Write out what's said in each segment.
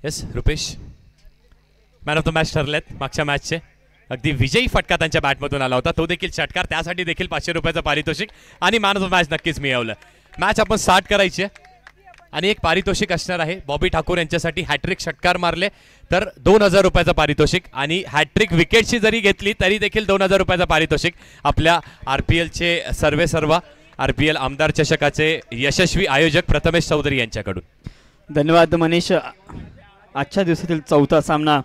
Yes Rupesh man of the match ठरलेत मागच्या मॅचचे. अगदी विजयी फटका त्यांच्या बॅटमधून आला होता, तो देखील षटकार, त्यासाठी देखील 500 रुपयाचं पारितोषिक आणि मॅन ऑफ द मॅच नक्कीच मिळवलं. मॅच आपण स्टार्ट करायची आहे आणि एक पारितोषिक असणार आहे. बॉबी ठाकूर यांच्यासाठी हॅट्रिक षटकार मारले तर 2000 रुपयाचं पारितोषिक आणि हॅट्रिक विकेटची जरी घेतली तरी देखील 2000 रुपयाचं पारितोषिक आपल्या RPLचे सर्व RPL आमदार चषकाचे यशस्वी आयोजक प्रथमेश चौधरी यांच्याकडून. धन्यवाद मनीष. आजच्या दिवसातील चौथा सामना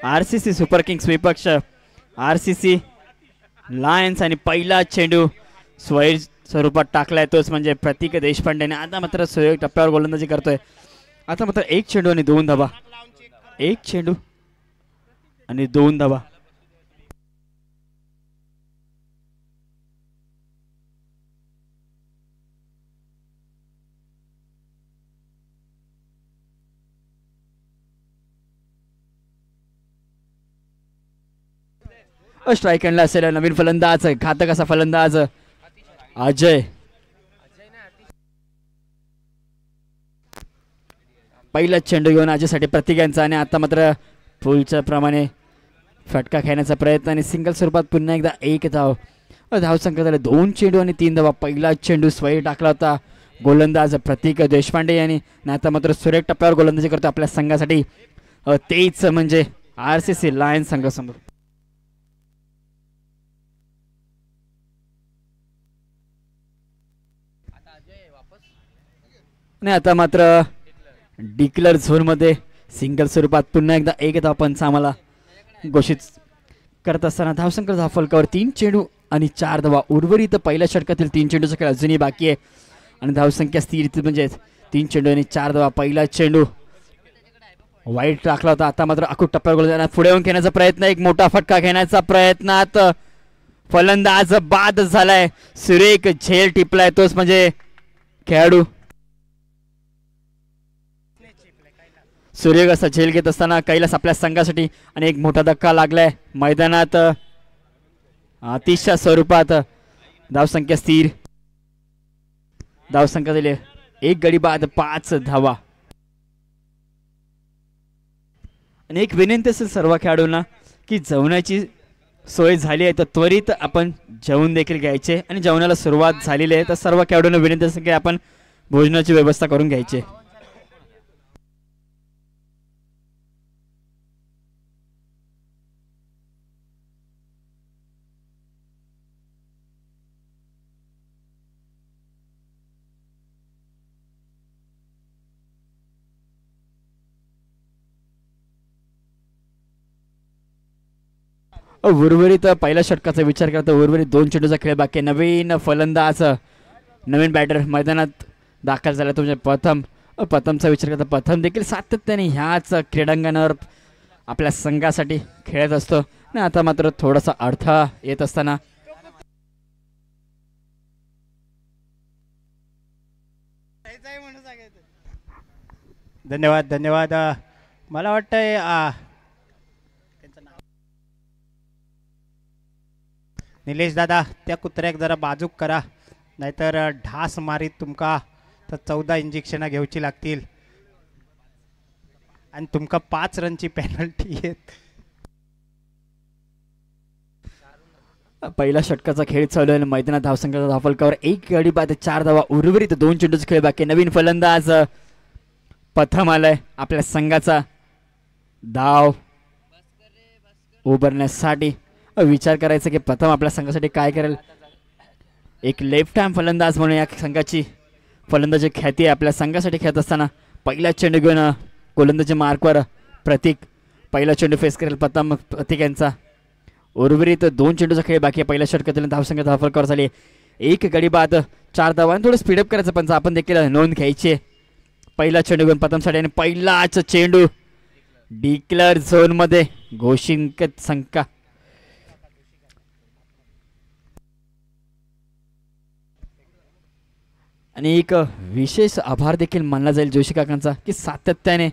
RCC सुपर किंग्स विपक्ष RCC लायन्स आणि पहिला चेंडू स्वैर स्वरूपात टाकलाय तोच म्हणजे प्रतीक देशपांडेने. आता मात्र सुयोग टप्प्यावर गोलंदाजी करतोय. आता मात्र एक चेंडू आणि 2 धावा, एक चेंडू आणि 2 धावा. स्ट्राईक एंडला असेल नवीन फलंदाज, घातक असा फलंदाज अजय. पहिला चेंडू घेऊन अजयसाठी प्रतीक यांचा आणि आता मात्र पुलच्या प्रमाणे फटका खेळण्याचा प्रयत्न आणि सिंगल स्वरूपात पुन्हा एकदा 1 धाव. धावसंख्या झाले 2 चेंडू आणि 3 धावा. पहिला चेंडू स्वैर टाकला होता गोलंदाज प्रतीक देशपांडे यांनी. आता मात्र सुरेख टप्प्यावर गोलंदाजी करतो आपल्या संघासाठी, तेच म्हणजे RCC लायन्स संघासमोर. आणि आता मात्र डिक्लेअर झोनमध्ये सिंगल स्वरूपात पुन्हा एकदा 1 धाव पंचामाला घोषित करत असताना धावसंख्या धावफलकावर 3 चेंडू आणि 4 धावा. उर्वरित पहिल्या षटकातील 3 चेंडूचा खेळ अजूनही बाकी आहे आणि धावसंख्या स्थिर म्हणजे 3 चेंडू आणि 4 धावा. पहिला चेंडू वाईट टाकला होता. आता मात्र अकूट टप्प्यावर गोलंदाज पुढे येऊन खेळण्याचा प्रयत्न, एक मोठा फटका घेण्याचा प्रयत्नात फलंदाज बाद झालाय. सुरेख झेल टिपलाय तोच म्हणजे खेळाडू सुरेख असा झेल घेत असताना कैलास आपल्या संघासाठी आणि एक मोठा धक्का लागलाय मैदानात. अतिशय स्वरूपात धावसंख्या स्थिर, धावसंख्या दिली 1 गडी बाद 5 धावा. आणि एक विनंती असेल सर्व खेळाडूंना की जेवणाची सोय झाली आहे तर त्वरित आपण जेवण देखील घ्यायचे आणि जेवणाला सुरुवात झालेली आहे तर सर्व खेळाडूंना विनंती असेल की आपण भोजनाची व्यवस्था करून घ्यायची. उर्वरित पहिल्या षटकाचा विचार करता उर्वरित 2 चेंडूचा खेळ बाकी. नवीन फलंदाज नवीन बॅटर मैदानात दाखल झाला तो म्हणजे प्रथमचा विचार करता प्रथम देखील सातत्याने ह्याच क्रीडांगणावर आपल्या संघासाठी खेळत असतो आणि आता मात्र थोडासा अडथळा येत असताना धन्यवाद. मला वाटतंय निलेश दादा त्या कुत्र्याक जरा बाजूक करा नाहीतर ढास मारीत तुमका तर 14 इंजेक्शन घेऊची लागतील आणि तुमका 5 रनची पेनल्टी येत. पहिला षटकाचा खेळ चालू आहे मैदानात धावसंख्या धावफलकावर 1 गडी बाद 4 धावा. उर्वरित 2 चेंडूचा खेळ बाकी. नवीन फलंदाज प्रथम आलाय आपल्या संघाचा धाव उभारण्यासाठी. विचार करायचा की प्रथम आपल्या संघासाठी काय करेल. एक लेफ्ट हँड फलंदाज म्हणून या संघाची फलंदाजी ख्याती आहे. आपल्या संघासाठी खेळत असताना पहिला चेंडू घेऊन गोलंदाजी मार्कवर प्रतीक पहिला चेंडू फेस करेल प्रतीक यांचा. उर्वरित 2 चेंडूचा खेळ बाकी आहे. पहिल्या षटकातील धावसंख्या धावफलकावर झाली 1 गडी बाद 4 धावा. थोडं स्पीडअप करायचं पण आपण देखील नोंद घ्यायची आहे. पहिला चेंडू घेऊन प्रथमसाठी आणि पहिलाच चेंडू डिक्लेअर झोन मध्ये घोषित संख्या. आणि एक विशेष आभार देखील मानला जाईल जोशी काकांचा की सातत्याने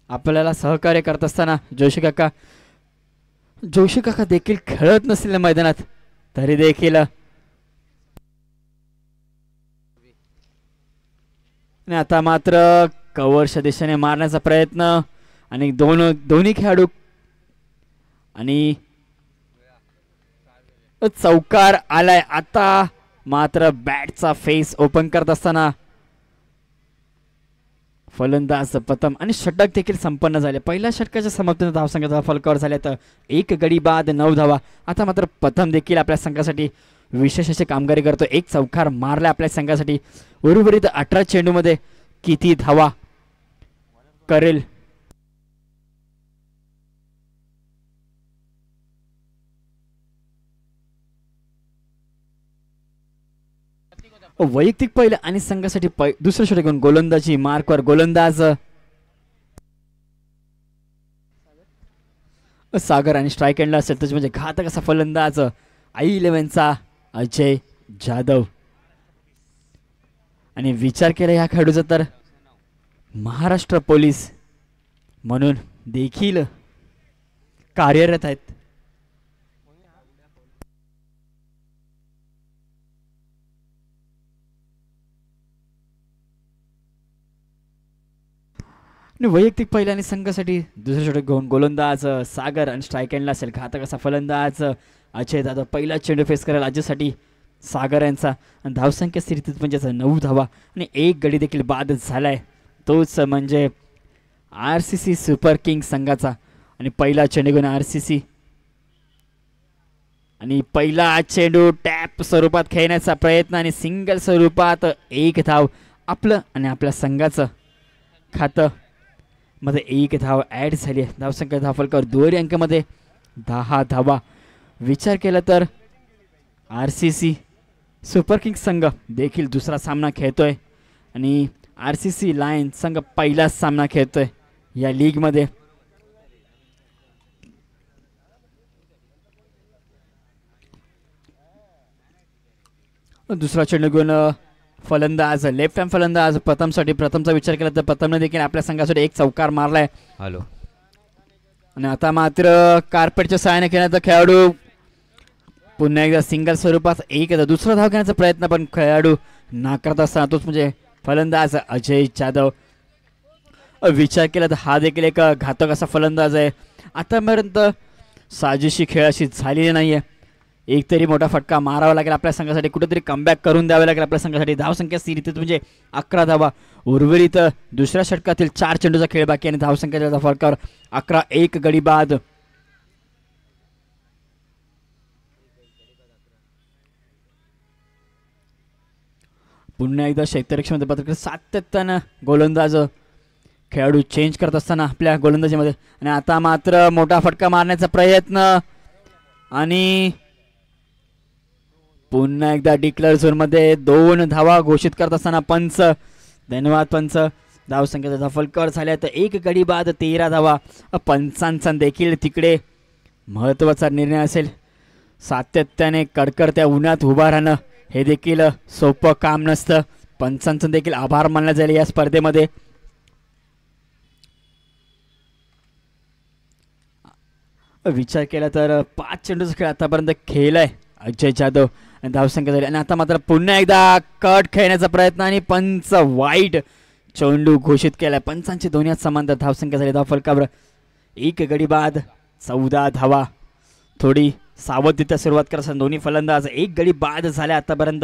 आपल्याला सहकार्य करत असताना जोशी काका देखील खेळत नसलेल्या मैदानात तरी देखील आणि आता मात्र कव्हरच्या दिशेने मारण्याचा प्रयत्न आणि दोन्ही खेळाडू आणि चौकार आलाय. आता मात्र बॅटचा फेस ओपन करत असताना फलंदाज प्रथम आणि षटक देखील संपन्न झाले. पहिल्या षटकाच्या समाप्तीने धावसंख्येचा फलकावर झाले तर 1 गडी बाद 9 धावा. आता मात्र प्रथम देखील आपल्या संघासाठी विशेष अशी कामगिरी करतो. एक चौकार मारला आपल्या संघासाठी. उर्वरित 18 चेंडूमध्ये किती धावा करेल वैयक्तिक पहिलं आणि संघासाठी दुसरं षटक घेऊन गोलंदाजी मार्कवर गोलंदाज सागर आणि स्ट्राईक एंडला असेल त्याचे म्हणजे घातक असा फलंदाज I11चा अजय जाधव. आणि विचार केला या खेळाडूचा तर महाराष्ट्र पोलीस म्हणून देखील कार्यरत आहेत. वैयक्तिक पहिल्या आणि संघासाठी दुसरं षटक घेऊन गोलंदाज सागर आणि स्ट्राईक एंडला असेल घातक असा फलंदाज अजय जाधव. पहिला चेंडू फेस करेल अजयसाठी सागर यांचा. आणि धावसंख्या स्थितीत म्हणजे 9 धावा आणि 1 गडी देखील बाद झालाय. तोच म्हणजे RCC सुपर किंग संघाचा. आणि पहिला चेंडू घेऊन RCC आणि पहिला चेंडू टॅप स्वरूपात खेळण्याचा प्रयत्न आणि सिंगल स्वरूपात 1 धाव. आपलं आणि आपल्या संघाचं खातं मध्ये 1 धाव ॲड झाली आहे. धावसंख्या धावफलकावर दुहेरी अंकामध्ये 10 धावा. विचार केला तर RCC सुपर किंग्स संघ देखील दुसरा सामना खेळतोय आणि RCC लायन संघ पहिलाच सामना खेळतोय या लीगमध्ये. दुसरा चेंडू घेऊन फलंदाज लेफ्ट हँड फलंदाज प्रथमचा विचार केला तर प्रथमने देखील आपल्या संघासाठी 1 चौकार मारलाय. हॅलो. आणि आता मात्र कार्पेटच्या सहाय्याने खेळण्याचा खेळाडू पुन्हा एकदा सिंगल स्वरूपात 1 दुसरा धाव घेण्याचा प्रयत्न पण खेळाडू नाकारत असताना तोच म्हणजे फलंदाज अजय जाधव. विचार केला तर हा देखील एक घातक असा फलंदाज आहे. आतापर्यंत साजेशी खेळ अशी झालेली नाहीये. एक तरी मोठा फटका मारावा लागेल आपल्या संघासाठी. कुठेतरी कमबॅक करून द्यावे लागेल आपल्या संघासाठी. धावसंख्या स्थितीत म्हणजे 11 धावा. उर्वरित दुसऱ्या षटकातील 4 चेंडूचा खेळ बाकी आणि धावसंख्येच्या फरकावर 11. 1 गडी बाद. पुन्हा एकदा क्षेत्ररक्षणामध्ये पत्रकार सातत्यानं गोलंदाज खेळाडू चेंज करत असताना आपल्या गोलंदाजीमध्ये. आणि आता मात्र मोठा फटका मारण्याचा प्रयत्न आणि पुन्हा एकदा डिक्लेअर झोनमध्ये 2 धावा घोषित करत असताना पंच. धन्यवाद पंच. धावसंख्येचा फलकर झाल्या तर 1 गडी बाद 13 धावा. पंचांचा देखील तिकडे महत्त्वाचा निर्णय असेल. सातत्याने कडकडत्या उन्हात उभा राहणं हे देखील सोपं काम नसतं. पंचांचा देखील आभार मानला जाईल या स्पर्धेमध्ये. विचार केला तर 5 चेंडूचा खेळ आतापर्यंत खेळलाय अजय जाधव आणि धावसंख्या झाली. आणि आता मात्र पुन्हा एकदा कट खेळण्याचा प्रयत्न आणि पंच वाईट चेंडू घोषित केलाय. पंचांची दोन्ही समांतर धावसंख्या झाली. धाव फलकावर 1 गडी बाद 14 धावा. थोडी सावधतेच्या सुरुवात करत दोन्ही फलंदाज 1 गडी बाद झाल्या. आतापर्यंत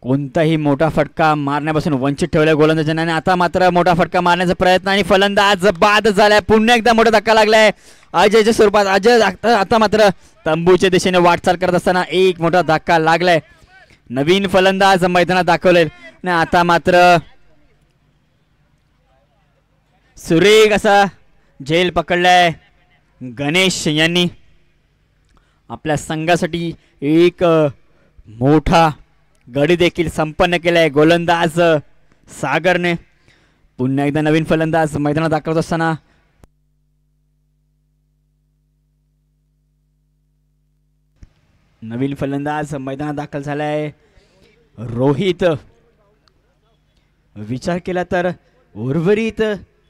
कोणताही मोठा फटका मारण्यापासून वंचित ठेवल्या गोलंदाजांना. आणि आता मात्र मोठा फटका मारण्याचा प्रयत्न आणि फलंदाज बाद झालाय. पुन्हा एकदा मोठा धक्का लागलाय अजयच्या स्वरूपात. अजय आता मात्र तंबूच्या दिशेने वाटचाल करत असताना एक मोठा धक्का लागलाय. नवीन फलंदाज मैदानात दाखवले आणि आता मात्र सुरेख असा झेल पकडलाय गणेश यांनी. आपल्या संघासाठी एक मोठा गडी देखील संपन्न केलाय गोलंदाज सागरने. पुन्हा एकदा नवीन फलंदाज मैदानात दाखवत असताना नवीन फलंदाज मैदानात दाखल झालाय रोहित. विचार केला तर उर्वरित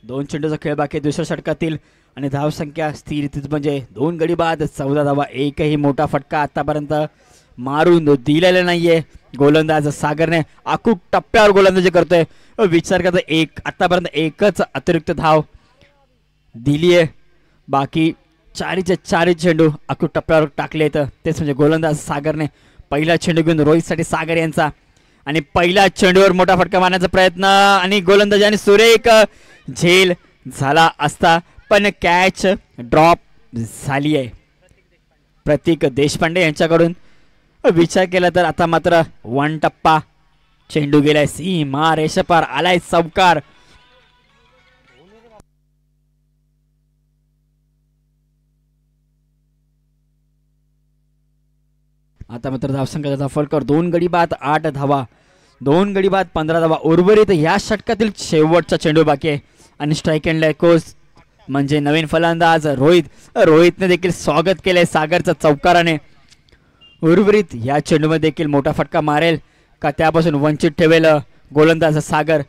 2 चेंडूचा खेळ बाकी दुसऱ्या षटकातील आणि धावसंख्या स्थिर म्हणजे 2 गडी बाद 14 धावा. एकही मोठा फटका आतापर्यंत मारून दिलेलं नाहीये. गोलंदाज सागरने अचूक टप्प्यावर गोलंदाजी करतोय. विचार करता आतापर्यंत एकच अतिरिक्त धाव दिली आहे. बाकी चारीचे चारी चेंडू अचूक टप्प्यावर टाकले तर तेच म्हणजे गोलंदाज सागरने पहिला चेंडू घेऊन रोहितसाठी सागर यांचा आणि पहिल्या चेंडूवर मोठा फटका मारण्याचा प्रयत्न आणि गोलंदाजाने सुरेख झेल झाला असता पण कॅच ड्रॉप झाली आहे प्रतीक देशपांडे यांच्याकडून. विचार केला तर आता मात्र वन टप्पा चेंडू गेलाय सीमा रेषेपार आलाय चौकार. आता मात्र धावसंख्येचा फलकावर 2 गडी बाद 8 धावा, 2 गडी बाद 15 धावा. उर्वरित या षटकातील शेवटचा चेंडू बाकी आहे आणि स्ट्राईक एंड कोच म्हणजे नवीन फलंदाज रोहितने देखील स्वागत केलंय सागरचं चौकाराने. उर्वरित या चेंडूमध्ये देखील मोठा फटका मारेल का त्यापासून वंचित ठेवेल गोलंदाज सागर.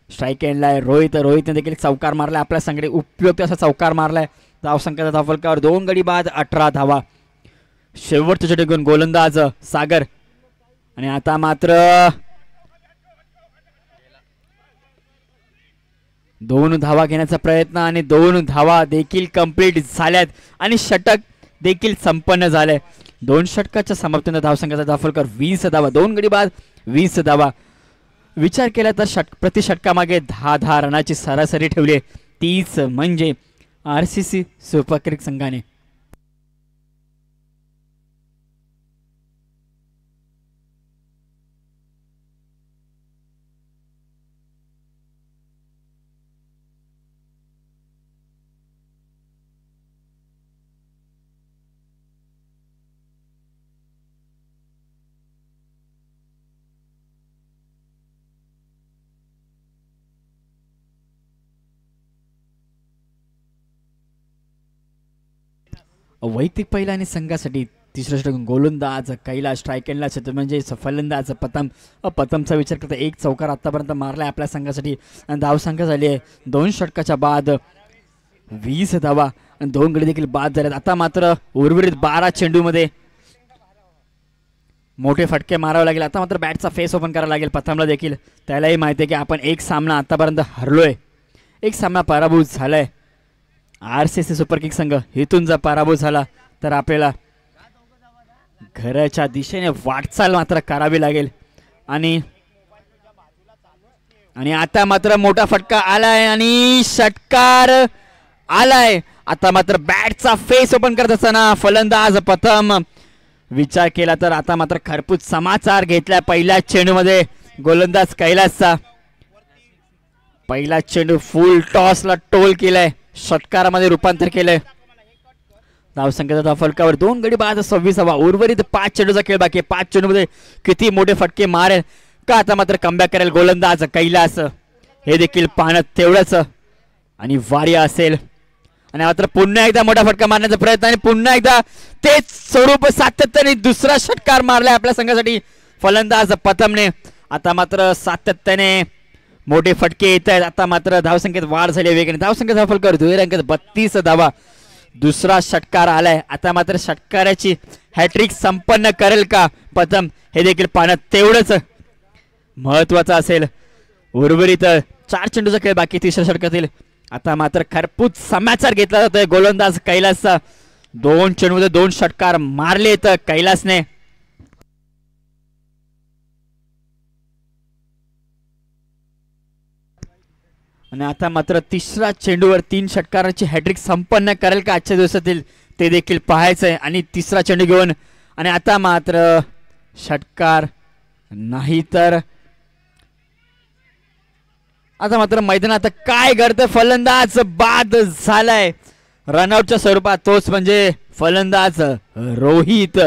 स्ट्राईक एंडला आहे रोहितने देखील चौकार मारलाय आपल्या संघाने उपयुक्त असा चौकार मारलाय. धावसंख्येचा धावफलकावर 2 गडी बाद 18 धावा. शेवटच्या चेंडू घेऊन गोलंदाज सागर आणि आता मात्र 2 धावा घेण्याचा प्रयत्न आणि 2 धावा देखील कंप्लीट झाल्यात आणि षटक देखील संपन्न झाले. 2 षटकाच्या समाप्तीने धावसंख्येचा धावफलकावर 20 धावा, 2 गडी बाद 20 धावा. विचार केला तर प्रति षटकामागे 10 रनाची सरासरी ठेवली 30 म्हणजे RCC सुपर किंग्ज संघाने. वैयक्तिक पहिला आणि संघासाठी तिसरा षटक गोलंदाज कैलास, स्ट्राईक एंडला म्हणजे फलंदाज पतमचा विचार करता 1 चौकार आतापर्यंत मारलाय आपल्या संघासाठी आणि धावसंख्या झाली आहे 2 षटकाच्या बाद 20 धावा आणि 2 गडी देखील बाद झालेत. आता मात्र उर्वरित 12 चेंडूमध्ये मोठे फटके मारावे लागेल. आता मात्र बॅटचा फेस ओपन करावा लागेल पतमला देखील. त्यालाही माहिती आहे की आपण 1 सामना आतापर्यंत हरलोय, 1 सामना पराभूत झालाय. RCC सुपर किंग्ज संघ इथून जर पराभूत झाला तर आपल्याला घराच्या दिशेने वाटचाल मात्र करावी लागेल. आणि आता मात्र मोठा फटका आलाय आणि षटकार आलाय. आता मात्र बॅटचा फेस ओपन करत असताना फलंदाज प्रथम विचार केला तर आता मात्र खरपूस समाचार घेतलाय पहिल्या चेंडूमध्ये गोलंदाज कैलासचा. पहिला चेंडू फुल टॉसला टोल केलाय, षटकारामध्ये रूपांतर केलंय. धावसंख्येचा धावफलकावर 2 गडी बाद 26 धावा. उर्वरित 5 चेंडूचा खेळ बाकी आहे. 5 चेंडूमध्ये किती मोठे फटके मारेल का आता मात्र कमबॅक करेल गोलंदाज कैलास हे देखील पाहणं तेवढंच आणि वारी असेल. आणि मात्र पुन्हा एकदा मोठा फटका मारण्याचा प्रयत्न आणि पुन्हा एकदा तेच स्वरूप सातत्याने दुसरा षटकार मारलाय आपल्या संघासाठी फलंदाज प्रथमने. आता मात्र सातत्याने मोठे फटके येत आहेत. आता मात्र धावसंख्येत वाढ झाली आहे वेगाने. धावसंख्येचा धावफलकावर दुहेरी अंकात 32 धावा. दुसरा षटकार आलाय. आता मात्र षटकाराची हॅट्रिक संपन्न करेल का प्रथम हे देखील पाहणं तेवढंच महत्वाचं असेल. उर्वरित 4 चेंडूचा खेळ बाकी तिसऱ्या षटकातील. आता मात्र खरपूस समाचार घेतला जातोय गोलंदाज कैलासचा. 2 चेंडूमध्ये 2 षटकार मारलेत कैलासने. आणि आता मात्र तिसरा चेंडूवर 3 षटकाराची हॅट्रिक संपन्न करेल का आजच्या दिवसातील ते देखील पाहायचंय. आणि तिसरा चेंडू घेऊन आणि आता मात्र षटकार नाही तर आता मात्र मैदानात काय घडतं. फलंदाज बाद झालाय रनआउटच्या स्वरूपात. तोच म्हणजे फलंदाज रोहित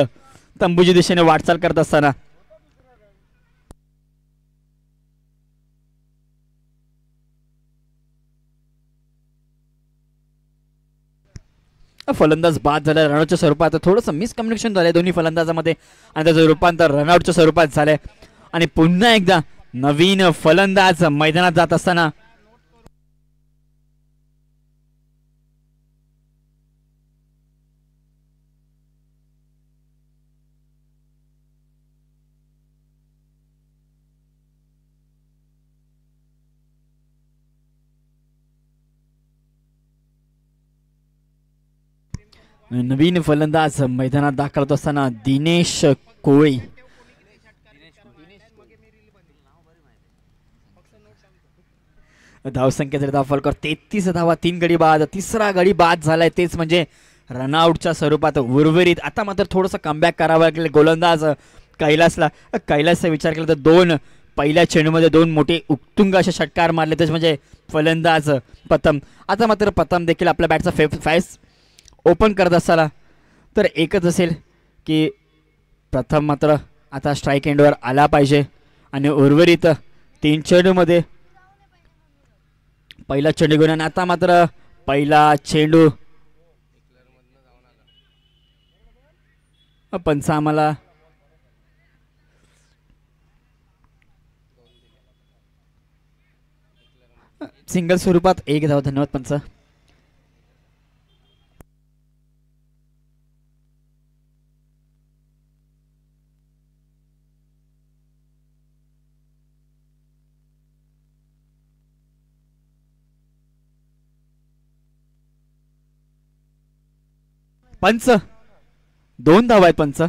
तंबूच्या दिशेने वाटचाल करत असताना. फलंदाज बाद झालाय रनआउटच्या स्वरूपात. थोडंसं मिसकम्युनिकेशन झालंय दोन्ही फलंदाजामध्ये आणि त्याचं रूपांतर रनआउटच्या स्वरूपात झालंय. आणि पुन्हा एकदा नवीन फलंदाज मैदानात जात असताना नवीन फलंदाज मैदानात दाखल होत असताना दिनेश कोळी. धावसंख्या जर धावफलकर 33 धावा, 3 गडी बाद. तिसरा गडी बाद झालाय, तेच म्हणजे रनआउटच्या स्वरूपात उर्वरित. आता मात्र थोडंसं कमबॅक करावं लागेल गोलंदाज कैलासला. कैलासचा विचार केला तर दोन पहिल्या चेंडूमध्ये दोन मोठे उत्तुंग असे षटकार मारले, तेच म्हणजे फलंदाज प्रथम. आता मात्र प्रथम देखील आपल्या बॅटचा फेस ओपन करत असताना तर एकच असेल की प्रथम मात्र आता स्ट्राईक एंडवर आला पाहिजे. आणि उर्वरित 3 चेंडूमध्ये पहिला चेंडू घेऊन, आणि आता मात्र पहिला चेंडू पंच आम्हाला सिंगल स्वरूपात 1 धाव. धन्यवाद पंच. पंच 2 धाव आहेत पंच.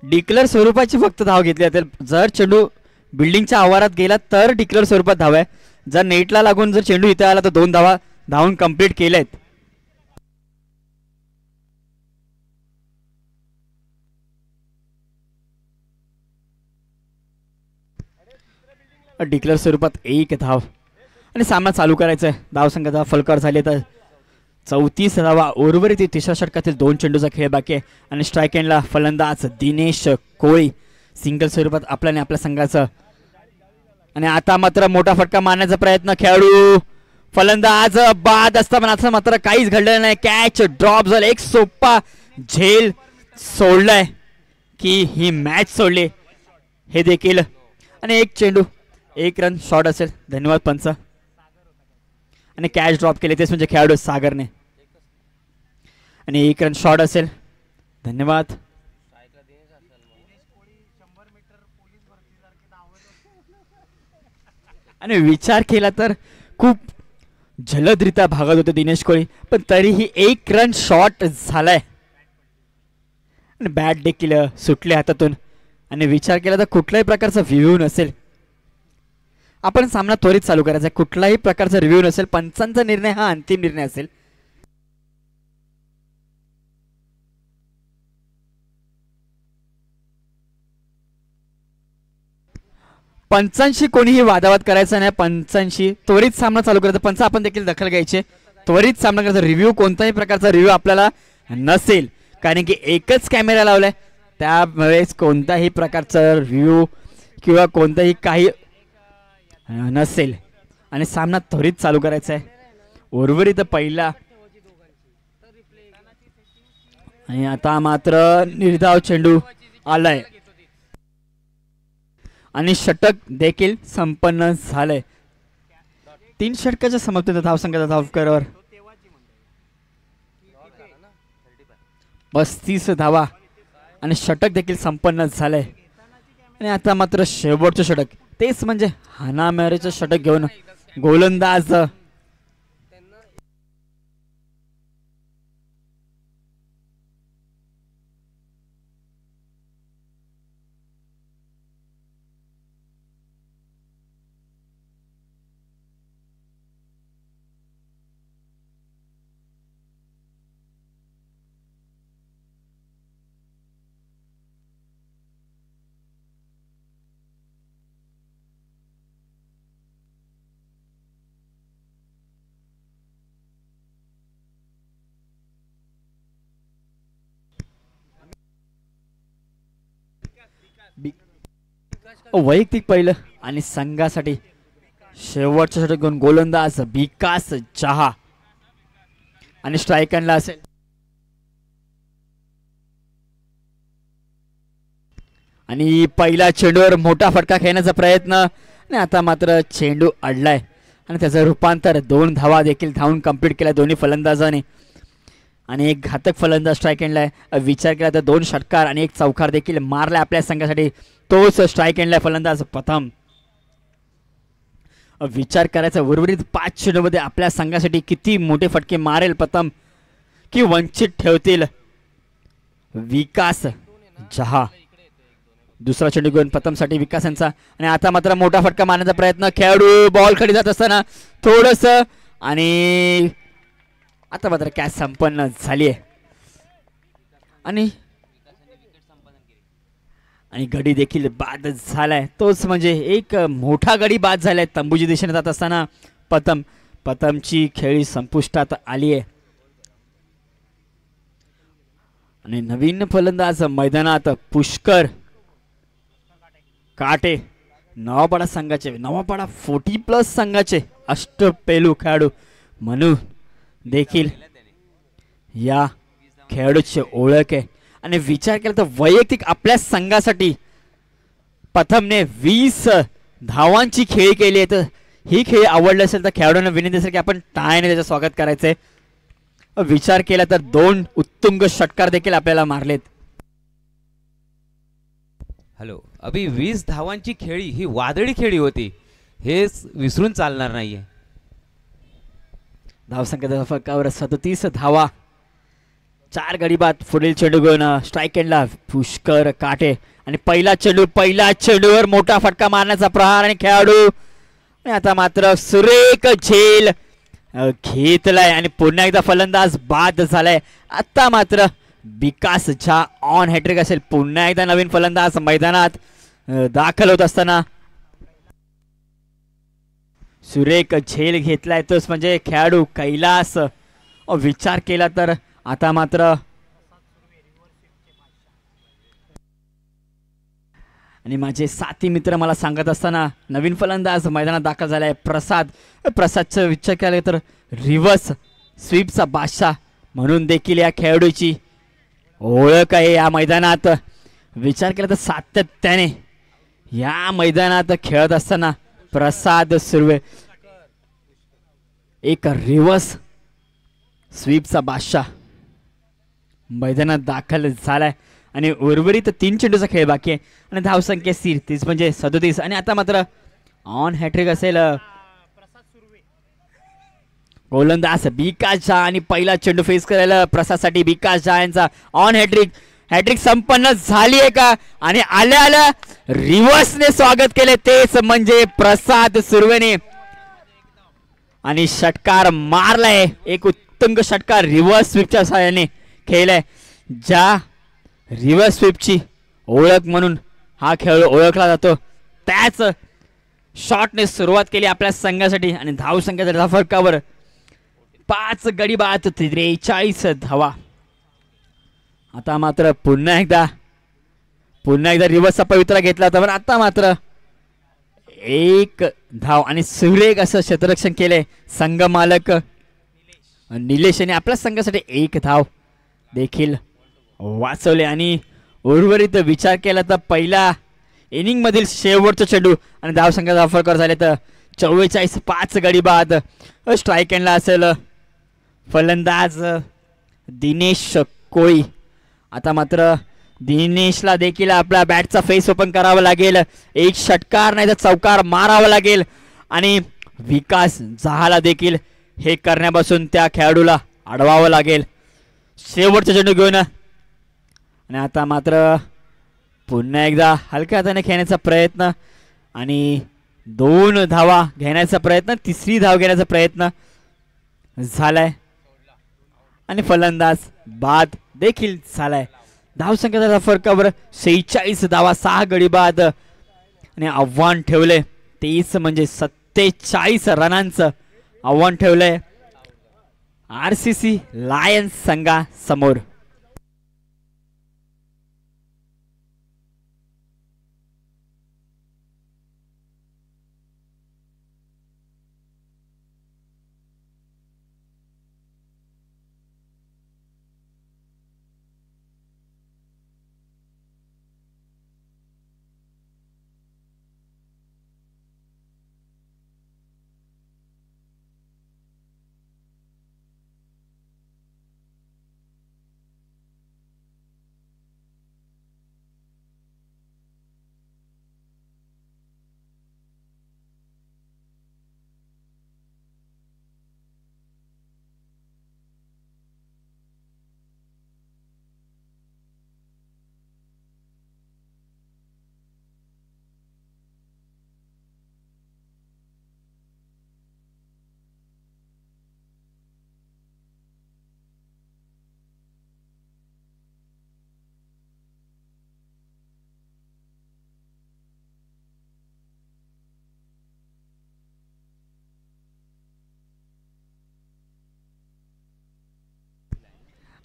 डिक्लेअर स्वरूपाची फक्त धाव घेतली जाते. जर चेंडू बिल्डिंगच्या आवारात गेला तर डिक्लेअर स्वरूपात धाव आहे. जर नेटला लागून जर चेंडू इथे आला तर 2 धावा धावून कंप्लीट केल्यात. डिक्लेअर स्वरूपात 1 धाव आणि सामना चालू करायचा आहे. धावसंख्या फलकर झाले तर 34 धावा. उर्वरित तिसऱ्या षटकातील 2 चेंडूचा खेळ बाकी आहे. आणि स्ट्राईक एंडला फलंदाज दिनेश कोळी सिंगल स्वरूपात आपल्याने आपल्या संघाचं. आणि आता मात्र मोठा फटका मारण्याचा प्रयत्न, खेळाडू फलंदाज बाद असताना असं मात्र काहीच घडलेलं नाही. कॅच ड्रॉप झाला. एक सोपा झेल सोडलाय की ही मॅच सोडली हे देखील. आणि 1 चेंडू 1 रन शॉट असेल. धन्यवाद पंच. आणि कॅच ड्रॉप केले तेच म्हणजे खेळाडू सागरने. आणि 1 रन शॉट असेल. धन्यवाद. आणि विचार केला तर खूप जलदरित्या भागत होते दिनेश कोळी, पण तरीही 1 रन शॉट झालाय. आणि बॅट देखील सुटले हातातून. आणि विचार केला तर कुठल्याही प्रकारचा रिव्ह्यू नसेल. आपण सामना त्वरित चालू करायचा. कुठलाही प्रकारचा रिव्ह्यू नसेल. पंचांचा निर्णय हा अंतिम निर्णय असेल. पंचांशी कोणीही वादावाद करायचा नाही. पंचांशी त्वरित सामना चालू करायचा. पंच आपण देखील दखल घ्यायचे. त्वरित सामना करायचा. रिव्ह्यू कोणताही प्रकारचा रिव्ह्यू आपल्याला नसेल, कारण की एकच कॅमेरा लावलाय. त्यावेळेस कोणताही प्रकारचा रिव्ह्यू किंवा कोणताही काही नसेल. आणि सामना त्वरित चालू करायचा आहे. उर्वरित पहिला आणि आता मात्र निर्धाव चेंडू आलाय आणि षटक देखील संपन्न झालंय. 3 षटकाच्या समाप्तीनंतर धावसंख्या धावकरवर 35 धावा आणि षटक देखील संपन्न झालंय. आणि आता मात्र शेवटचं षटक, तेच म्हणजे हाणामारीचं षटक घेऊन गोलंदाज वैयक्तिक पहिलं आणि संघासाठी शेवटच्या षटक घेऊन गोलंदाज विकास चहा आणि स्ट्रायकरला असेल. आणि पहिला चेंडूवर मोठा फटका खेळण्याचा प्रयत्न आणि आता मात्र चेंडू अडलाय आणि त्याचं रूपांतर 2 धावा देखील धावून कंप्लीट केला दोन्ही फलंदाजाने. आणि एक घातक फलंदाज स्ट्राईक एंडला आहे. विचार केला तर 2 षटकार आणि 1 चौकार देखील मारला आपल्या संघासाठी. तोच स्ट्राईक एंडला फलंदाज प्रथम. विचार करायचा उर्वरित 5 चेंडूमध्ये आपल्या संघासाठी किती मोठे फटके मारेल प्रथम की वंचित ठेवतील विकास जहा. दुसरा चेंडू घेऊन प्रथमसाठी विकास यांचा आणि आता मात्र मोठा फटका मारण्याचा प्रयत्न. खेळाडू बॉल खाली जात असताना थोडस आणि आता मात्र कॅच संपन्न झाली आहे आणि गडी देखील बाद झालाय. तोच म्हणजे एक मोठा गडी बाद झालाय तंबूची दिशेने जात असताना. पतमची खेळी संपुष्टात आली आहे आणि नवीन फलंदाज मैदानात पुष्कर काटे. नवापाडा संघाचे 40+ संघाचे अष्टपैलू खेळाडू म्हणून देखील या खेळाडूची ओळख आहे आणि विचार केला तर वैयक्तिक आपल्या संघासाठी प्रथमने 20 धावांची खेळी केली आहे. तर ही खेळी आवडली असेल तर खेळाडूंना विनंती असेल की आपण टाळ्याने त्याचं स्वागत करायचंय. विचार केला तर 2 उत्तुंग षटकार देखील आपल्याला मारलेत. हॅलो, अभि 20 धावांची खेळी ही वादळी खेळी होती, हे विसरून चालणार नाहीये. धावसंख्येच्या फरकावर 37 धावा. 4 गडी बाद. पुढील चेंडू घेऊन स्ट्राईक एंडला पुष्कर काटे आणि पहिला चेंडूवर मोठा फटका मारण्याचा प्रहार आणि खेळाडू आणि आता मात्र सुरेख झेल घेतलाय आणि पुन्हा एकदा फलंदाज बाद झालाय. आता मात्र विकास झा ऑन हॅट्रिक असेल. पुन्हा एकदा नवीन फलंदाज मैदानात दाखल होत असताना सुरेख झेल घेतलाय. तोच म्हणजे खेळाडू कैलास. विचार केला तर आता मात्र आणि माझे साथी मित्र मला सांगत असताना नवीन फलंदाज मैदानात दाखल झालाय प्रसादचा विचार केला तर रिव्हर्स स्वीपचा बादशाह म्हणून देखील या खेळाडूची ओळख आहे या मैदानात. विचार केला तर सातत्याने या मैदानात खेळत असताना प्रसाद सुर्वे एक रिव्हर्स स्वीपचा बादशाह मैदानात दाखल झालाय आणि उर्वरित 3 चेंडूचा खेळ बाकी आहे आणि धावसंख्या स्थिर 30 म्हणजे 37 आणि आता मात्र ऑन हॅट्रिक असेल गोलंदाज विकास झा आणि पहिला चेंडू फेस करायला प्रसादसाठी विकास झा यांचा ऑन हॅट्रिक संपन्न झाली आहे का आणि आल्या रिव्हर्सने स्वागत केले तेच म्हणजे प्रसाद सुर्वेने आणि षटकार मारलाय. एक उत्तुंग षटकार रिव्हर्स स्वीपच्या सहाय्याने खेळलाय. ज्या रिव्हर्स स्वीपची ओळख म्हणून हा खेळ ओळखला जातो त्याच शॉटने सुरुवात केली आपल्या संघासाठी आणि धावसंख्येच्या फरकावर 5 गडी बाद 43 धावा. आता मात्र पुन्हा एकदा रिव्हर्सचा पवित्रा घेतला होता पण आता मात्र 1 धाव आणि सुरेख असं क्षेत्ररक्षण केले संघ मालक निलेश यांनी आपल्या संघासाठी 1 धाव देखील वाचवले आणि उर्वरित विचार केला तर पहिला इनिंग मधील शेवटचा चेंडू आणि धावसंख्येचा फरक झाले तर 44 5 गडी बाद. स्ट्राईक एंडला असेल फलंदाज दिनेश कोळी. आता मात्र दिनेशला देखील आपला बॅटचा फेस ओपन करावा लागेल. एक षटकार नाही तर चौकार मारावा लागेल आणि विकास जहाला देखील हे करण्यापासून त्या खेळाडूला अडवावं लागेल. शेवटचा चेंडू घेऊन आणि आता मात्र पुन्हा एकदा हलक्या हाताने खेळण्याचा प्रयत्न आणि 2 धावा घेण्याचा प्रयत्न. 3री धाव घेण्याचा प्रयत्न झालाय आणि फलंदाज बाद देखील झालाय. धावसंख्येच्या फरकावर 46 धावा 6 गडी बाद आणि आव्हान ठेवले 30 म्हणजे 47 रनांचं आव्हान ठेवलंय RCC लायन्स संघासमोर.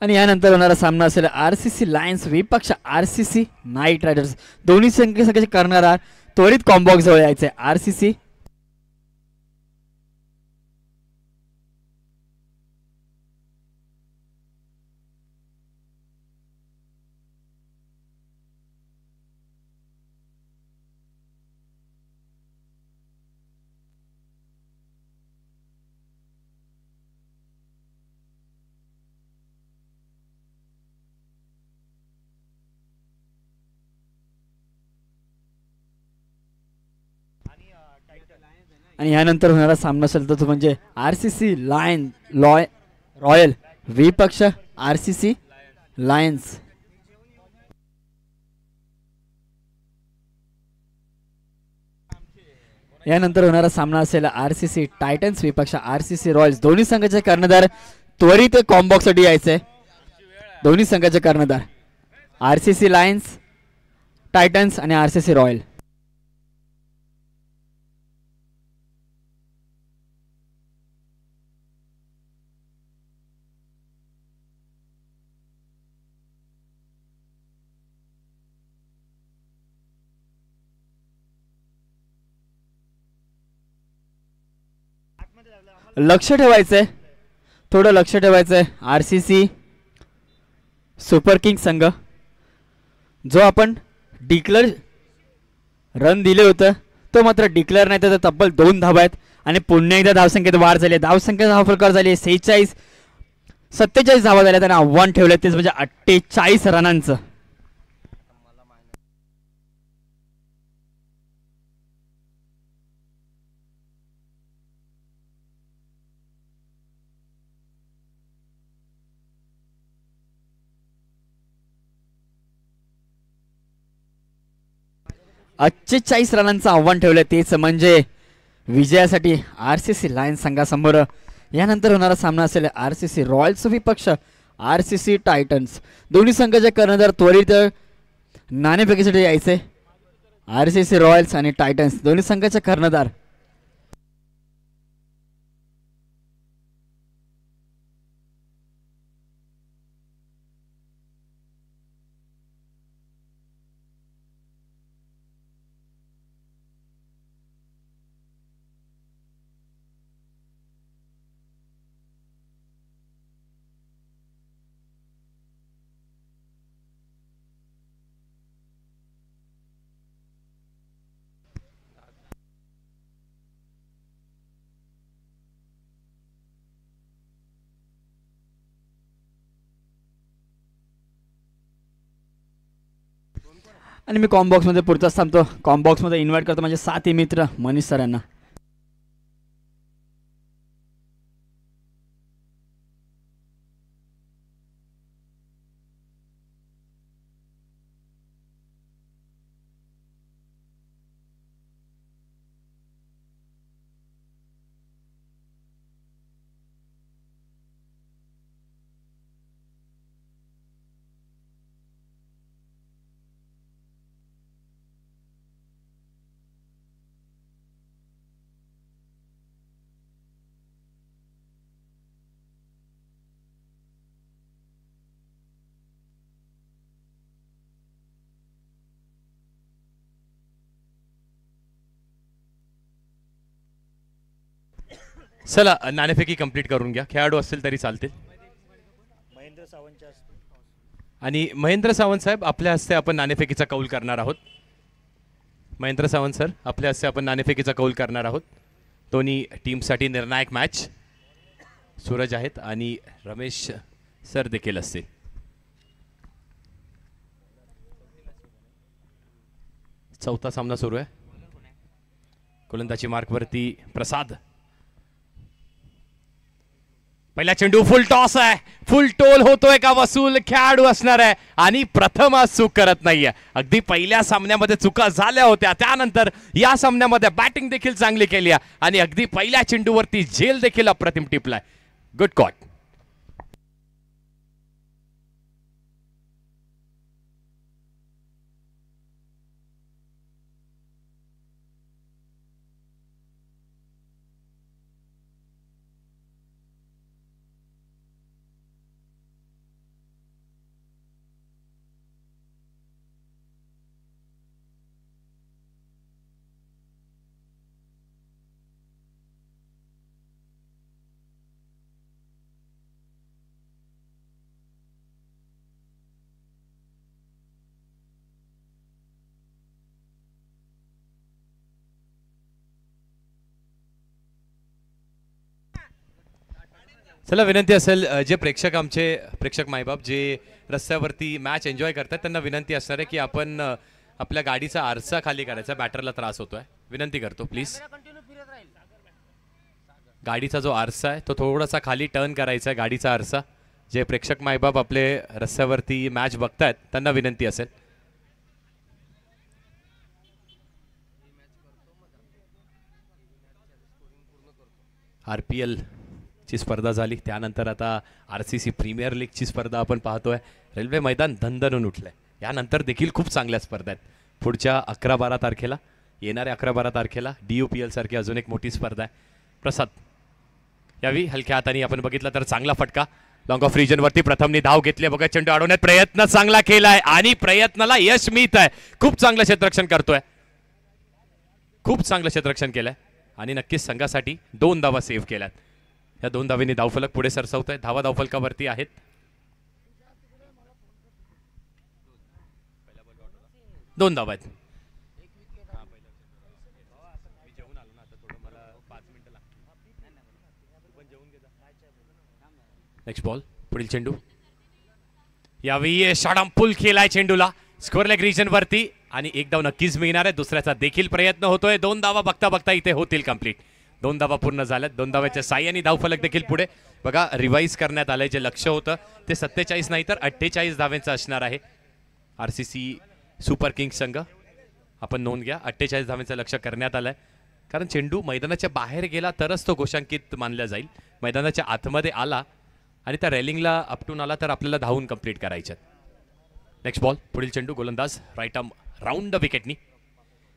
आणि यानंतर होणारा सामना असेल RCC लायन्स विपक्ष RCC नाईट रायडर्स. दोन्ही संघाचे करणारा त्वरित कॉम्बॉक्स जवळ यायचे. RCC आणि यानंतर होणारा सामना असेल तर तो म्हणजे RCC रॉयल विपक्ष RCC लायन्स. यानंतर होणारा सामना असेल RCC टायटन्स विपक्ष RCC रॉयल्स. दोन्ही संघाचे कर्णधार त्वरित कॉम्बॉक्स साठी यायचे. दोन्ही संघाचे कर्णधार RCC लायन्स टायटन्स आणि RCC रॉयल. लक्ष ठेवायचंय, थोडं लक्ष ठेवायचंय. RCC सुपर किंग संघ जो आपण डिक्लेअर रन दिले होतं तो मात्र डिक्लेअर नाही, तर तब्बल 2 धावा आहेत आणि पुन्हा एकदा धावसंख्येत वाढ झाली. धावसंख्या धावफलकार झाली 47 धावा झाल्या. त्यांना आव्हान ठेवलं तेच म्हणजे 48 रनांचं. अठ्ठेचाळीस रनांचं आव्हान ठेवलं तेच म्हणजे विजयासाठी RCC लायन्स संघासमोर. यानंतर होणारा सामना असेल RCC रॉयल्स विपक्ष RCC टायटन्स. दोन्ही संघाचे कर्णधार त्वरित नाणेफेकीसाठी यायचे. RCC रॉयल्स आणि टायटन्स दोन्ही संघाचे कर्णधार. आणि मी कॉम्बॉक्समध्ये पुरताच थांबतो. कॉम्बॉक्समध्ये इन्व्हाइट करतो माझे साथी मित्र मनीष सर यांना. चला नाणेफेकी कंप्लीट करून घ्या. खेळाडू असतील तरी चालतील. आणि महेंद्र सावंत साहेब आपल्या हस्ते आपण नाणेफेकीचा कौल करणार आहोत. महेंद्र सावंत सर आपल्या हस्ते आपण नाणेफेकीचा कौल करणार आहोत. दोन्ही टीमसाठी निर्णायक मॅच. सूरज आहेत आणि रमेश सर देखील असतील. चौथा सामना सुरू आहे. गोलंदाजी मार्कवरती प्रसाद. पहिला चेंडू फुल टॉस आहे. फुल टोल होतोय का वसूल खेळाडू असणार आहे आणि प्रथम आज चूक करत नाहीये. अगदी पहिल्या सामन्यामध्ये चुका झाल्या होत्या, त्यानंतर या सामन्यामध्ये बॅटिंग देखील चांगली केली आहे आणि अगदी पहिल्या चेंडूवरती झेल देखील अप्रतिम टिपलाय. Good cot. चला विनंती असेल जे प्रेक्षक आमचे प्रेक्षक मायबाप जे रस्त्यावरती मॅच एन्जॉय करतात त्यांना विनंती असणार आहे की आपण आपल्या गाडीचा आरसा खाली करायचा, बॅटरला त्रास होतोय, विनंती करतो प्लीज. गाडीचा जो आरसा आहे तो थोडासा खाली टर्न करायचा आहे, गाडीचा आरसा. जे प्रेक्षक मायबाप आपले रस्त्यावरती मॅच बघतायत त्यांना विनंती असेल. RPL ची स्पर्धा झाली, त्यानंतर आता RCC प्रीमियर लीगची स्पर्धा आपण पाहतोय. रेल्वे मैदान दणदणून उठलंय. यानंतर देखील खूप चांगल्या स्पर्धा आहेत. पुढच्या 11-12 तारखेला, येणाऱ्या 11-12 तारखेला DUPL सारखी अजून एक मोठी स्पर्धा आहे. प्रसाद यावी हलक्या हाताने आपण बघितलं तर चांगला फटका लॉंग ऑफ रिजन वरती प्रथमनी धाव घेतली. बघा चेंडू अडवण्यात प्रयत्न चांगला केलाय आणि प्रयत्नाला यश मिळत आहे. खूप चांगलं क्षेत्ररक्षण करतोय, खूप चांगलं क्षेत्ररक्षण केलंय आणि नक्कीच संघासाठी 2 धावा सेव्ह केल्यात. या 2 धावांनी धावफलक पुढे सरसवत आहे. धावा धावफलकावरती आहेत. दोन धावा आहेत. नेक्स्ट बॉल, पुढील चेंडू. यावेळी शाडामपूल केलाय चेंडूला स्कोअर लेग रिजन वरती आणि एक धाव नक्कीच मिळणार आहे. दुसऱ्याचा देखील प्रयत्न होतोय. 2 धावा बघता बघता इथे होतील कंप्लीट. 2 धावा पूर्ण झाल्यात. 2 धावाच्या साह्याने धावफलक देखील पुढे. बघा रिवाइज करण्यात आलंय. जे लक्ष्य होतं ते 47 नाही तर 48 धावांचं असणार आहे. RCC सुपर किंग्स संघ आपण नोंद घ्या. 48 धावांचं लक्ष्य करण्यात आलंय. कारण चेंडू मैदानाच्या बाहेर गेला तरच तो घोषांकित मानला जाईल. मैदानाच्या आतमध्ये आला आणि त्या रेलिंगला अपटून आला तर आपल्याला धावून कंप्लीट करायच्यात. नेक्स्ट बॉल, पुढील चेंडू गोलंदाज राईट आर्म राऊंड विकेटनी.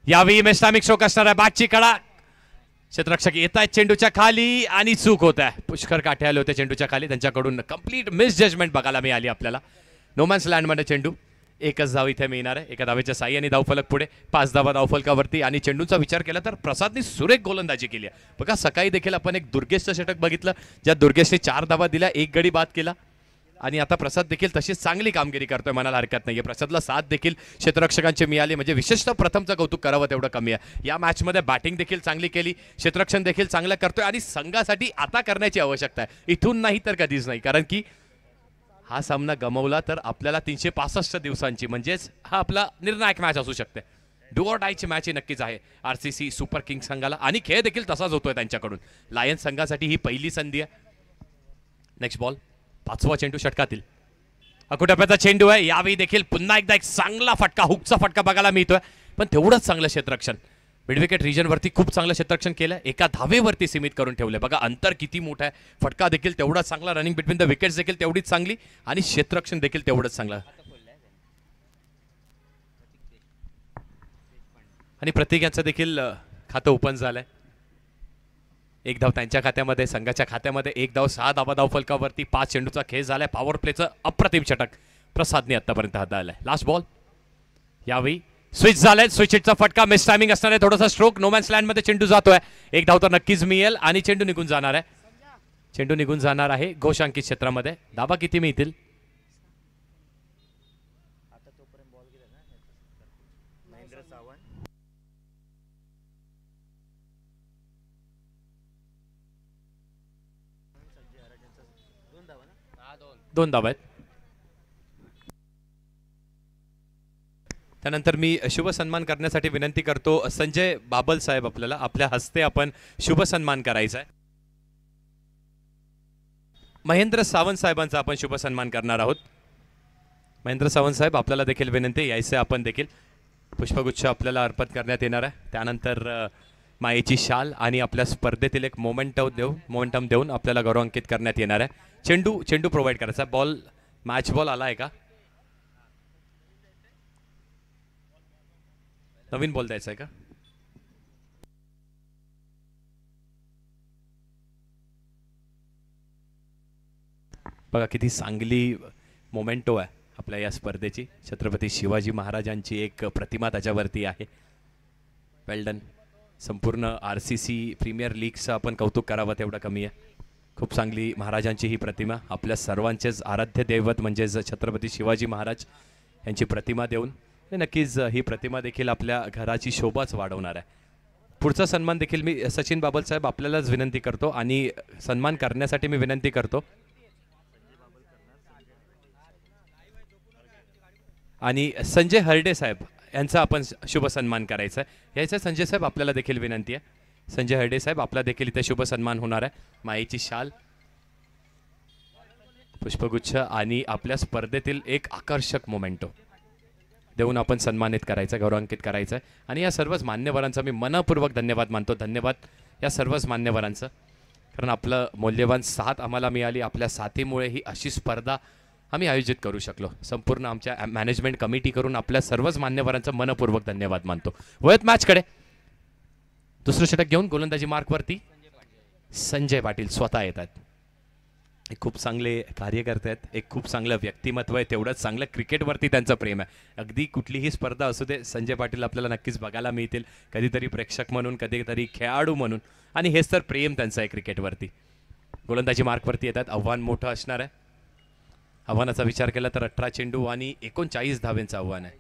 यावेळी मेस्टामिक स्ट्रोक असणार आहे. बॅटची कडा, क्षेत्ररक्षक येत आहेत चेंडूच्या खाली आणि चूक होत आहे. पुष्कर काठे आले होते चेंडूच्या खाली, त्यांच्याकडून कंप्लीट मिस जजमेंट बघायला मिळाली आपल्याला. नोमॅन्स लँडमध्ये चेंडू. एकच धाव इथे मिळणार आहे. एका धावेच्या साह्याने धावफलक पुढे. 5 धावा धावफलकावरती आणि चेंडूचा विचार केला तर प्रसादने सुरेख गोलंदाजी केली आहे. बघा सकाळी देखील आपण एक दुर्गेशचं षटक बघितलं ज्या दुर्गेशने 4 धावा दिल्या, 1 गडी बाद केला आणि आता प्रसाद देखील तशीच चांगली कामगिरी करतोय, म्हणायला हरकत नाहीये. प्रसादला 7 देखील क्षेत्ररक्षकांचे मिळाले, म्हणजे विशेषतः प्रथमचं कौतुक करावं तेवढं कमी आहे. या मॅचमध्ये बॅटिंग देखील चांगली केली, क्षेत्ररक्षण देखील चांगलं करतोय आणि संघासाठी आता करण्याची आवश्यकता आहे, इथून नाही तर कधीच नाही. कारण की हा सामना गमावला तर आपल्याला 365 दिवसांची म्हणजेच हा आपला निर्णायक मॅच असू शकते. डू ऑर डायची मॅच ही नक्कीच आहे RCC सुपर किंग संघाला आणि खेळ देखील तसाच होतोय त्यांच्याकडून. लायन्स संघासाठी ही पहिली संधी आहे. नेक्स्ट बॉल, 5वा चेंडू षटकातील. अकुटप्याचा चेंडू आहे. यावेळी देखील पुन्हा एकदा एक चांगला फटका, हुकचा फटका बघायला मिळतोय, पण तेवढंच चांगलं क्षेत्ररक्षण. मिड विकेट रिजनवरती खूप चांगलं क्षेत्ररक्षण केलं. एका धावेवरती सीमित करून ठेवले. बघा अंतर किती मोठं आहे. फटका देखील तेवढाच चांगला, रनिंग बिटवीन द विकेट्स देखील तेवढीच चांगली आणि क्षेत्ररक्षण देखील तेवढंच चांगलं. आणि प्रत्येक यांचं देखील खातं ओपन झालंय. 1 धाव त्यांच्या खात्यामध्ये, संघाच्या खात्यामध्ये 1 धाव. 6 धावा धावफलकावरती. 5 चेंडूचा खेळ झालाय. पॉवर प्लेचं अप्रतिम षटक प्रसादने आतापर्यंत हाताळलंय. लास्ट बॉल, यावेळी स्विच झालाय. स्विच हिटचा फटका, मिस टायमिंग असणार आहे. थोडासा स्ट्रोक. नोमॅन्स लँडमध्ये चेंडू जातोय. 1 धाव तर नक्कीच मिळेल आणि चेंडू निघून जाणार आहे. चेंडू निघून जाणार आहे घोषांकित क्षेत्रामध्ये. धावा किती मिळतील? दोन धावा आहेत. त्यानंतर मी शुभ सन्मान करण्यासाठी विनंती करतो संजय बाबल साहेब, आपल्याला आपल्या हस्ते आपण शुभ सन्मान करायचा आहे. महेंद्र सावंत साहेबांचा आपण शुभ सन्मान करणार आहोत. महेंद्र सावंत साहेब, आपल्याला देखील विनंती यायचे आपण देखील. पुष्पगुच्छ आपल्याला अर्पण करण्यात येणार आहे. त्यानंतर मायेची शाल आणि आपल्या स्पर्धेतील एक मोमेंटम देऊन आपल्याला गौरवांकित करण्यात येणार आहे. चेंडू प्रोव्हाइड करायचा. बॉल, मॅच बॉल आला आहे का? नवीन बॉल द्यायचा आहे का? बघा किती चांगली मोमेंटो आहे आपल्या या स्पर्धेची. छत्रपती शिवाजी महाराजांची एक प्रतिमा त्याच्यावरती आहे. वेल डन. संपूर्ण RCC प्रीमियर लीगचं आपण कौतुक करावं तेवढं कमी आहे. खूप चांगली महाराजांची ही प्रतिमा, आपल्या सर्वांचेच आराध्य दैवत म्हणजेच छत्रपती शिवाजी महाराज यांची प्रतिमा देऊन नक्कीच ही प्रतिमा देखील आपल्या घराची शोभाच वाढवणार आहे. पुढचा सन्मान देखील मी सचिन बाबल साहेब आपल्यालाच विनंती करतो आणि सन्मान करण्यासाठी मी विनंती करतो आणि संजय हरडे साहेब यांचा आपण शुभ सन्मान करायचा आहे. यायचं संजय साहेब आपल्याला देखील विनंती आहे. संजय हरडे साहेब आपला देखील इथे शुभ सन्मान होणार आहे. मायेची शाल, पुष्पगुच्छ आणि आपल्या स्पर्धेतील एक आकर्षक मोमेंटो देऊन आपण सन्मानित करायचं, गौरवान्वित करायचं आहे. आणि या सर्वच मान्यवरांचा मी मनपूर्वक धन्यवाद मानतो. धन्यवाद या सर्वच मान्यवरांचं, कारण आपलं मौल्यवान साथ आम्हाला मिळाली. आपल्या साथीमुळे ही अशी स्पर्धा आम्ही आयोजित करू शकलो. संपूर्ण आमच्या मॅनेजमेंट कमिटी करून आपल्या सर्वच मान्यवरांचं मनपूर्वक धन्यवाद मानतो. वळत मॅचकडे. दुसरं षटक घेऊन गोलंदाजी मार्कवरती संजय पाटील स्वतः येतात. एक खूप चांगले कार्यकर्ते आहेत, एक खूप चांगलं व्यक्तिमत्व आहे, तेवढंच चांगलं क्रिकेटवरती त्यांचं प्रेम आहे. अगदी कुठलीही स्पर्धा असू दे, संजय पाटील आपल्याला नक्कीच बघायला मिळतील, कधीतरी प्रेक्षक म्हणून, कधीतरी खेळाडू म्हणून. आणि हेच तर प्रेम त्यांचं आहे क्रिकेटवरती. गोलंदाजी मार्कवरती येतात. आव्हान मोठं असणार आहे. आव्हानाचा विचार केला तर 18 चेंडू आणि 39 धावेंचं आव्हान आहे.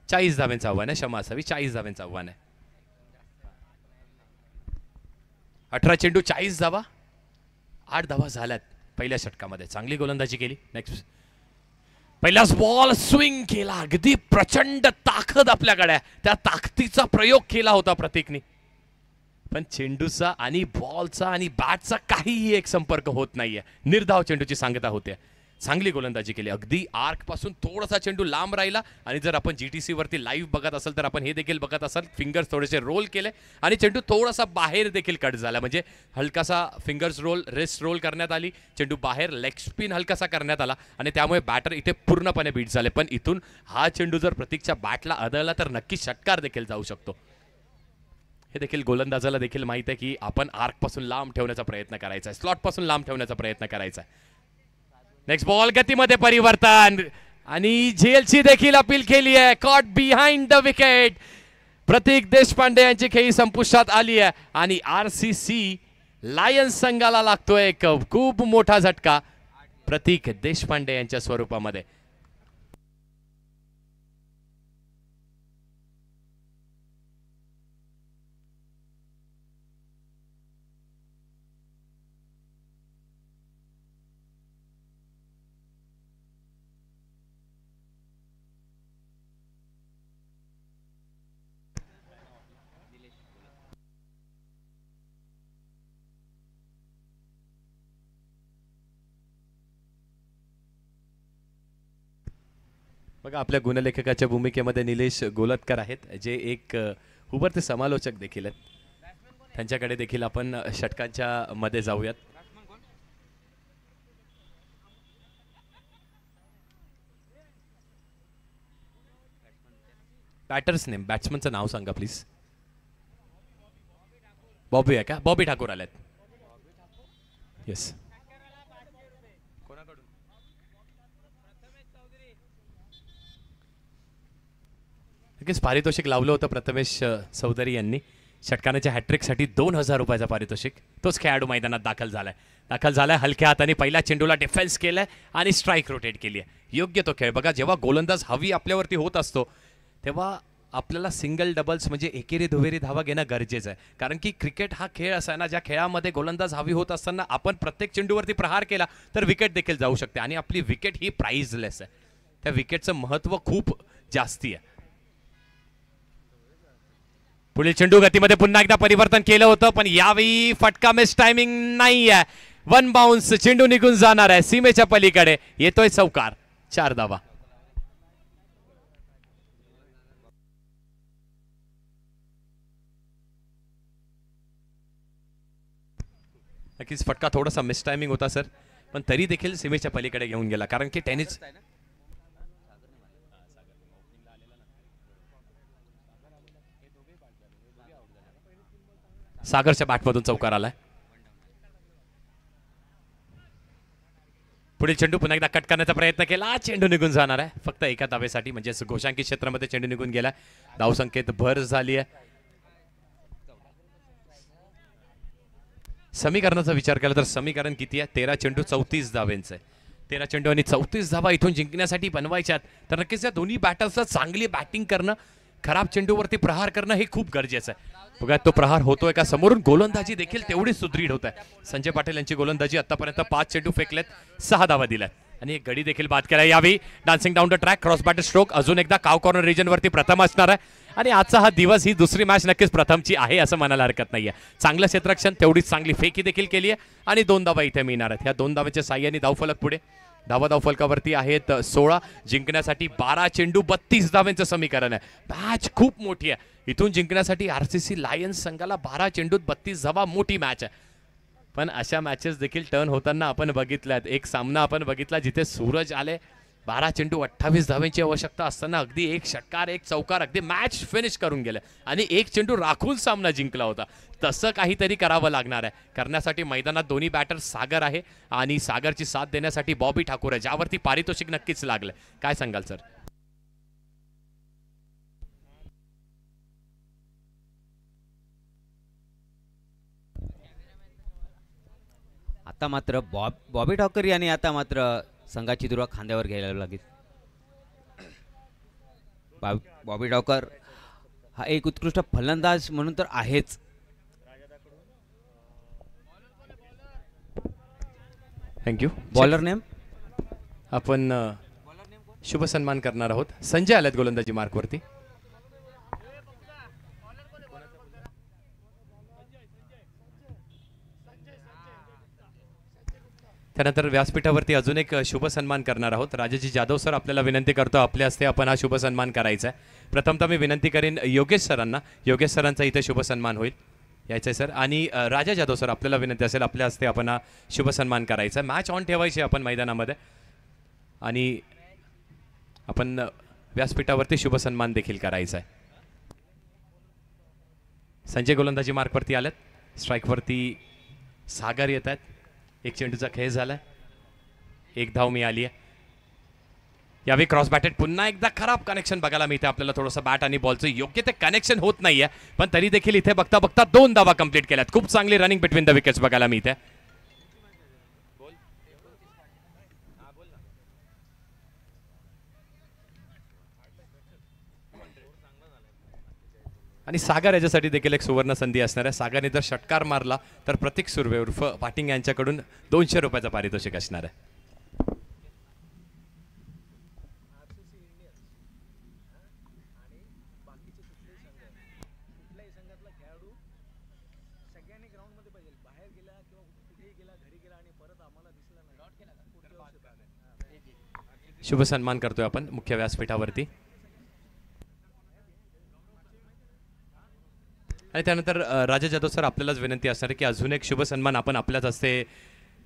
40 धावेंचं आव्हान आहे, क्षमा असावी, 40 धावेंचं आव्हान आहे. 18 चेंडू 40 धावा, 8 धावा झाल्यात पहिल्या षटकामध्ये. चांगली गोलंदाजी केली. नेक्स्ट पहिलाच बॉल स्विंग केला, अगदी प्रचंड ताकद आपल्याकडे, त्या ताकदीचा प्रयोग केला होता प्रतीकनी. पण चेंडूचा आणि बॉलचा आणि बॅटचा काहीही एक संपर्क होत नाहीये. निर्धाव चेंडूची सांगता होते. चांगली गोलंदाजी केली. अगदी आर्क पासून थोडासा चेंडू लांब राहिला आणि जर आपण GTC वरती लाईव्ह बघत असाल तर आपण हे देखील बघत असाल, फिंगर्स थोडेसे रोल केले आणि चेंडू थोडासा बाहेर देखील कट झाला. म्हणजे हलकासा फिंगर्स रोल, रिस्ट रोल करण्यात आली, चेंडू बाहेर, लेग स्पिन हलकासा करण्यात आला आणि त्यामुळे बॅटर इथे पूर्णपणे बीट झाले. पण इथून हा चेंडू जर प्रतीकच्या बॅटला आदळला तर नक्की षटकार देखील जाऊ शकतो. हे देखील गोलंदाजाला देखील माहित आहे की आपण आर्क पासून लांब ठेवण्याचा प्रयत्न करायचा आहे, स्लॉट पासून लांब ठेवण्याचा प्रयत्न करायचा आहे. नेक्स्ट बॉल गतीमध्ये परिवर्तन आणि झेलची देखील अपील केली आहे. Caught behind the wicket. Prateek Deshpande यांची खेळी संपुष्टात आली आहे आणि RCC लायन्स संघाला लागतोय एक खूप मोठा झटका प्रतीक देशपांडे यांच्या स्वरूपामध्ये. बघा आपल्या गुणलेखकाच्या भूमिकेमध्ये निलेश गोलतकर आहेत, जे एक उभरते समालोचक देखील आहेत. त्यांच्याकडे देखील आपण षटकांच्या मध्ये जाऊयात. बॅटर्स नेम, बॅट्समनचं नाव सांगा प्लीज. बॉबी आहे का? बॉबी ठाकूर आलेत. येस. नक्कीच पारितोषिक लावलं होतं प्रथमेश चौधरी यांनी. षटकानाच्या हॅट्रिकसाठी 2000 रुपयाचा पारितोषिक. तोच खेळाडू मैदानात दाखल झालाय. हलक्या हाताने पहिल्या चेंडूला डिफेन्स केलाय आणि स्ट्राईक रोटेट केली आहे. योग्य तो खेळ. बघा जेव्हा गोलंदाज हवी आपल्यावरती होत असतो तेव्हा आपल्याला सिंगल डबल्स म्हणजे एकेरी दुहेरी धावा घेणं गरजेचं आहे. कारण की क्रिकेट हा खेळ असा आहे ना, ज्या खेळामध्ये गोलंदाज हवी होत असताना आपण प्रत्येक चेंडूवरती प्रहार केला तर विकेट देखील जाऊ शकते आणि आपली विकेट ही प्राइजलेस आहे. त्या विकेटचं महत्त्व खूप जास्ती आहे. पुढील चेंडू गतीमध्ये पुन्हा एकदा परिवर्तन केलं होतं पण यावेळी फटका मिस टायमिंग नाही आहे. 1 बाउन्स, चेंडू निघून जाणार आहे सीमेच्या पलीकडे. येतोय चौकार. 4 धावा. नक्कीच फटका थोडासा मिस टायमिंग होता सर, पण तरी देखील सीमेच्या पलीकडे घेऊन गेला. कारण की टेनिस सागरच्या बॅटमधून चौकार आलाय. पुढील चेंडू पुन्हा एकदा कट करण्याचा प्रयत्न केला. चेंडू निघून जाणार आहे फक्त एका धावेसाठी. म्हणजे घोषांकित क्षेत्रामध्ये चेंडू निघून गेला. धावसंख्येत भर झाली आहे. समीकरणाचा विचार केला तर समीकरण किती आहे? 13 चेंडू 34 धावेंचं आहे. 13 चेंडू आणि 34 धावा इथून जिंकण्यासाठी बनवायच्यात तर नक्कीच या दोन्ही बॅटर्सला चांगली बॅटिंग करणं, खराब चेंडूवरती प्रहार करणं हे खूप गरजेचं आहे. बघा तो प्रहार होतोय का, समोरून गोलंदाजी देखील तेवढी सुदृढ होत आहे. संजय पाटील यांची गोलंदाजी आतापर्यंत 5 चेंडू फेकलेत, 6 धावा दिल्यात आणि एक गडी देखील बाद केला. यावी dancing down the track, cross batter stroke अजून एकदा काव कॉर्नर रिजन वरती प्रथम असणार आहे आणि आजचा हा दिवस, ही दुसरी मॅच नक्कीच प्रथमची आहे असं म्हणायला हरकत नाहीये. चांगलं क्षेत्ररक्षण, तेवढीच चांगली फेकी देखील केली आहे आणि 2 धावा इथे मिळणार आहेत. ह्या 2 धावांच्या साह्याने धावफलक पुढे, धावफलकावरती आहेत 16, जिंकण्यासाठी 12 चेंडू 32 धावांचं समीकरण आहे. मॅच खूप मोठी आहे, इथून जिंकण्यासाठी आरसीसी लायन्स संघाला 12 चेंडूत 32 धावा मोठी मॅच आहे. पण अशा मॅचेस देखील टर्न होताना आपण बघितल्यात. एक सामना आपण बघितला जिथे सूरज आले, 12 चेंडू 28 धावांची आवश्यकता असताना अगदी एक षटकार एक चौकार अगदी मॅच फिनिश करून गेले आणि एक चेंडू राखून सामना जिंकला होता. तसं काहीतरी करावं लागणार आहे. करण्यासाठी मैदानात दोन्ही बॅटर सागर आहे आणि सागरची साथ देण्यासाठी बॉबी ठाकूर आहे, ज्यावरती पारितोषिक नक्कीच लागलंय. काय सांगाल सर? आता मात्र बॉबी ठाकर यांनी आता मात्र संघाची दुर्वा खांद्यावर घ्यायला लागेल. बॉबी ठाकर हा एक उत्कृष्ट फलंदाज म्हणून तर आहेच. थँक्यू. बॉलर नेम आपण शुभ सन्मान करणार आहोत. संजय आल्यात गोलंदाजी मार्कवरती. त्यानंतर व्यासपीठावरती अजून एक शुभ सन्मान करणार आहोत. राजाजी जाधव सर आपल्याला विनंती करतो, आपल्या हस्ते आपण हा शुभ सन्मान करायचा आहे. प्रथमतः मी विनंती करेन योगेश सरांना, योगेश सरांचा इथे शुभ सन्मान होईल, यायचं आहे सर. आणि राजा जाधव सर आपल्याला विनंती असेल, आपल्या हस्ते आपण हा शुभ सन्मान करायचा आहे. मॅच ऑन ठेवायची आपण मैदानामध्ये आणि आपण व्यासपीठावरती शुभ सन्मान देखील करायचा आहे. संजय गोलंदाजी मार्कवरती आल्यात, स्ट्राईकवरती सागर येत आहेत. एक चेंडूचा खेळ झालाय, एक धाव मिळाली आहे. यावेळी क्रॉस बॅटेड पुन्हा एकदा खराब कनेक्शन बघायला मिळते आपल्याला. थोडंसं बॅट आणि बॉलचं योग्य ते कनेक्शन होत नाहीये, पण तरी देखील इथे बघता बघता 2 धावा कंप्लीट केल्यात. खूप चांगली रनिंग बिटवीन द विकेट्स बघायला मिळते. आणि सागर याच्यासाठी देखील एक सुवर्ण संधी असणार आहे. सागरने जर षटकार मारला तर प्रतीक सुर्वे उर्फ पाटिंग यांच्याकडून 200 रुपयाचं पारितोषिक असणार आहे. शुभ सन्मान करतोय आपण मुख्य व्यासपीठावरती. आणि त्यानंतर राजा जाधव सर आपल्यालाच विनंती असणार आहे की अजून एक शुभ सन्मान आपण आपल्याच हस्ते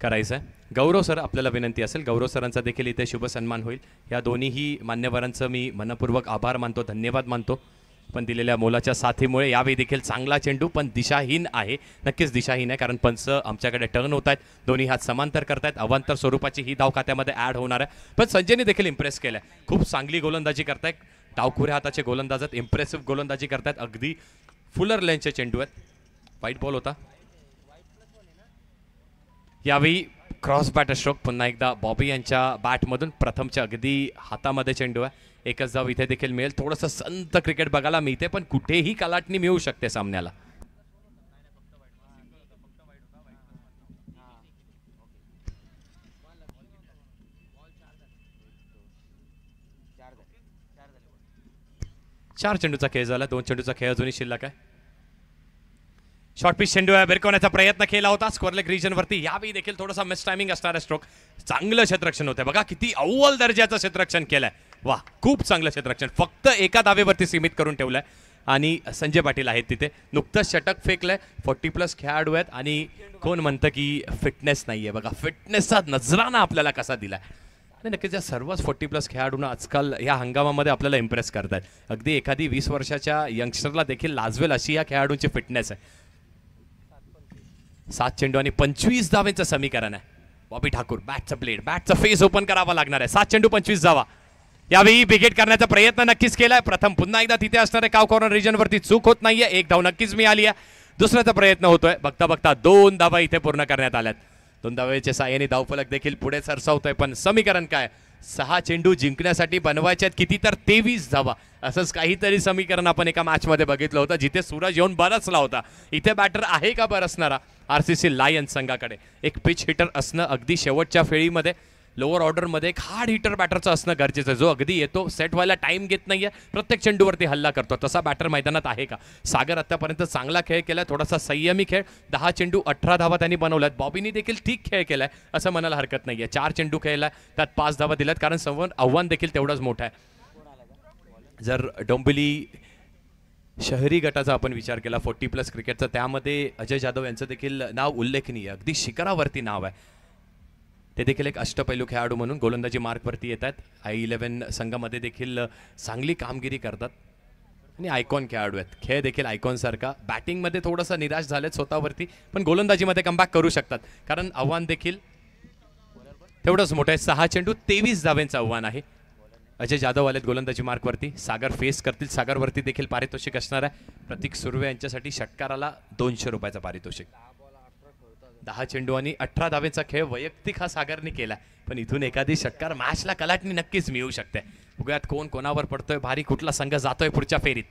करायचा आहे. गौरव सर आपल्याला विनंती असेल, गौरव सरांचा देखील इथे शुभ सन्मान होईल. या दोन्हीही मान्यवरांचं मी मनपूर्वक आभार मानतो, धन्यवाद मानतो. पण दिलेल्या मोलाच्या साथीमुळे यावेळी देखील चांगला चेंडू पण दिशाहीन आहे, नक्कीच दिशाहीन आहे, कारण पंच आमच्याकडे टर्न होत आहेत, दोन्ही हात समांतर करतायत. अवांतर स्वरूपाची ही धाव खात्यामध्ये ॲड होणार आहे. पण संजयने देखील इम्प्रेस केलं आहे, खूप चांगली गोलंदाजी करतायत. डावखुऱ्या हाताचे गोलंदाज आहेत, इम्प्रेसिव्ह गोलंदाजी करतायत. अगदी फुलर लेनचे चेंडू आहेत. व्हाईट बॉल होता. यावेळी क्रॉस बॅटर स्ट्रोक पुन्हा एकदा बॉबी यांच्या बॅटमधून. प्रथमच्या अगदी हातामध्ये चेंडू आहे. एकच धाव इथे देखील मिळेल. थोडंसं संत क्रिकेट बघायला मिळते, पण कुठेही कलाटणी मिळू शकते सामन्याला. चार चेंडूचा खेळ झाला, 2 चेंडूचा खेळ अजूनही शिल्लक आहे. शॉर्ट पिच चेंडू आहे, भिरकवण्याचा प्रयत्न केला होता स्क्वेअरलेग रिजन वरती. यावेळी देखील थोडासा मिस टायमिंग असणारा स्ट्रोक. चांगलं क्षेत्ररक्षण होतं बघा, किती अव्वल दर्जाचं क्षेत्ररक्षण केलंय. वा, खूप चांगलं क्षेत्ररक्षण. फक्त एका धावेवरती सीमित करून ठेवलंय आणि संजय पाटील आहेत तिथे. नुकतंच षटक फेकलंय. 40+ खेळाडू आहेत आणि कोण म्हणतं की फिटनेस नाहीये. बघा फिटनेसचा नजराना आपल्याला कसा दिलाय. आणि नक्कीच या सर्वच 40+ खेळाडूंना आजकाल या हंगामामध्ये आपल्याला इम्प्रेस करतात. अगदी एखादी 20 वर्षाच्या यंगस्टरला देखील लाजवेल अशी या खेळाडूंची फिटनेस आहे. 7 चेंडू आणि 25 धावेचं समीकरण आहे. बॉबी ठाकूर बॅटचा ब्लेड, बॅटचा फेस ओपन करावा लागणार आहे. 7 चेंडू 25 धावा. यावेळी बिगेट करण्याचा प्रयत्न नक्कीच केलाय. प्रथम पुन्हा एकदा तिथे असणारे काव कॉर्नर रिजन वरती चूक होत नाहीये. 1 धाव नक्कीच मिळाली आहे. दुसऱ्याचा प्रयत्न होतोय. बघता बघता 2 धावा इथे पूर्ण करण्यात आल्यात. 2 धावेच्या साह्याने धावफलक देखील पुढे सरसावतोय. पण समीकरण काय? 6 चेंडू जिंकण्यासाठी बनवायच्यात किती तर 23 धावा. असंच काहीतरी समीकरण आपण एका मॅचमध्ये बघितलं होतं जिथे सूरज येऊन बरसला होता. इथे बॅटर आहे का बरसणारा आरसीसी लायन्स संघाकडे. एक पिच हिटर असणं अगदी शेवटच्या फेळीमध्ये लोअर ऑर्डरमध्ये एक हार्ड हिटर बॅटरचं असणं गरजेचं आहे, जो अगदी येतो सेट व्हायला टाइम घेत नाहीये, प्रत्येक चेंडूवरती हल्ला करतो. तसा बॅटर मैदानात आहे का. सागर आतापर्यंत चांगला खेळ केलाय, थोडासा संयमी खेळ. 10 चेंडू 18 धावा त्यांनी बनवल्यात. बॉबीनी देखील ठीक खेळ केलाय असं म्हणायला हरकत नाहीये. 4 चेंडू खेळलाय, त्यात 5 धावा दिल्यात, कारण समोर आव्हान देखील तेवढंच मोठं आहे. जर डोंबिवली शहरी गटाचा आपण विचार केला 40+ क्रिकेटचा, त्यामध्ये अजय जाधव यांचं देखील नाव उल्लेखनीय, अगदी शिखरावरती नाव आहे. ते देखील एक अष्टपैलू खेळाडू म्हणून गोलंदाजी मार्कवरती येत आहेत. I11 संघामध्ये देखील चांगली कामगिरी करतात आणि आयकॉन खेळाडू आहेत. खेळ देखील आयकॉनसारखा. बॅटिंगमध्ये थोडंसं निराश झालेत स्वतःवरती, पण गोलंदाजीमध्ये कमबॅक करू शकतात, कारण आव्हान देखील तेवढंच मोठं आहे. 6 चेंडू 23 धावांचं आव्हान आहे. अजय जाधव आलेत गोलंदाजी मार्कवरती. सागर फेस करतील. सागरवरती देखील पारितोषिक असणार आहे. प्रतीक सुर्वे यांच्यासाठी षटकाराला 200 रुपयाचं पारितोषिक. 10 चेंडू आणि 18 धावेचा खेळ वैयक्तिक हा सागरने केला, पण इथून एखादी षटकार मॅचला कलाटणी नक्कीच मिळू शकते. बघूयात कोण कोणावर पडतोय भारी, कुठला संघ जातोय पुढच्या फेरीत.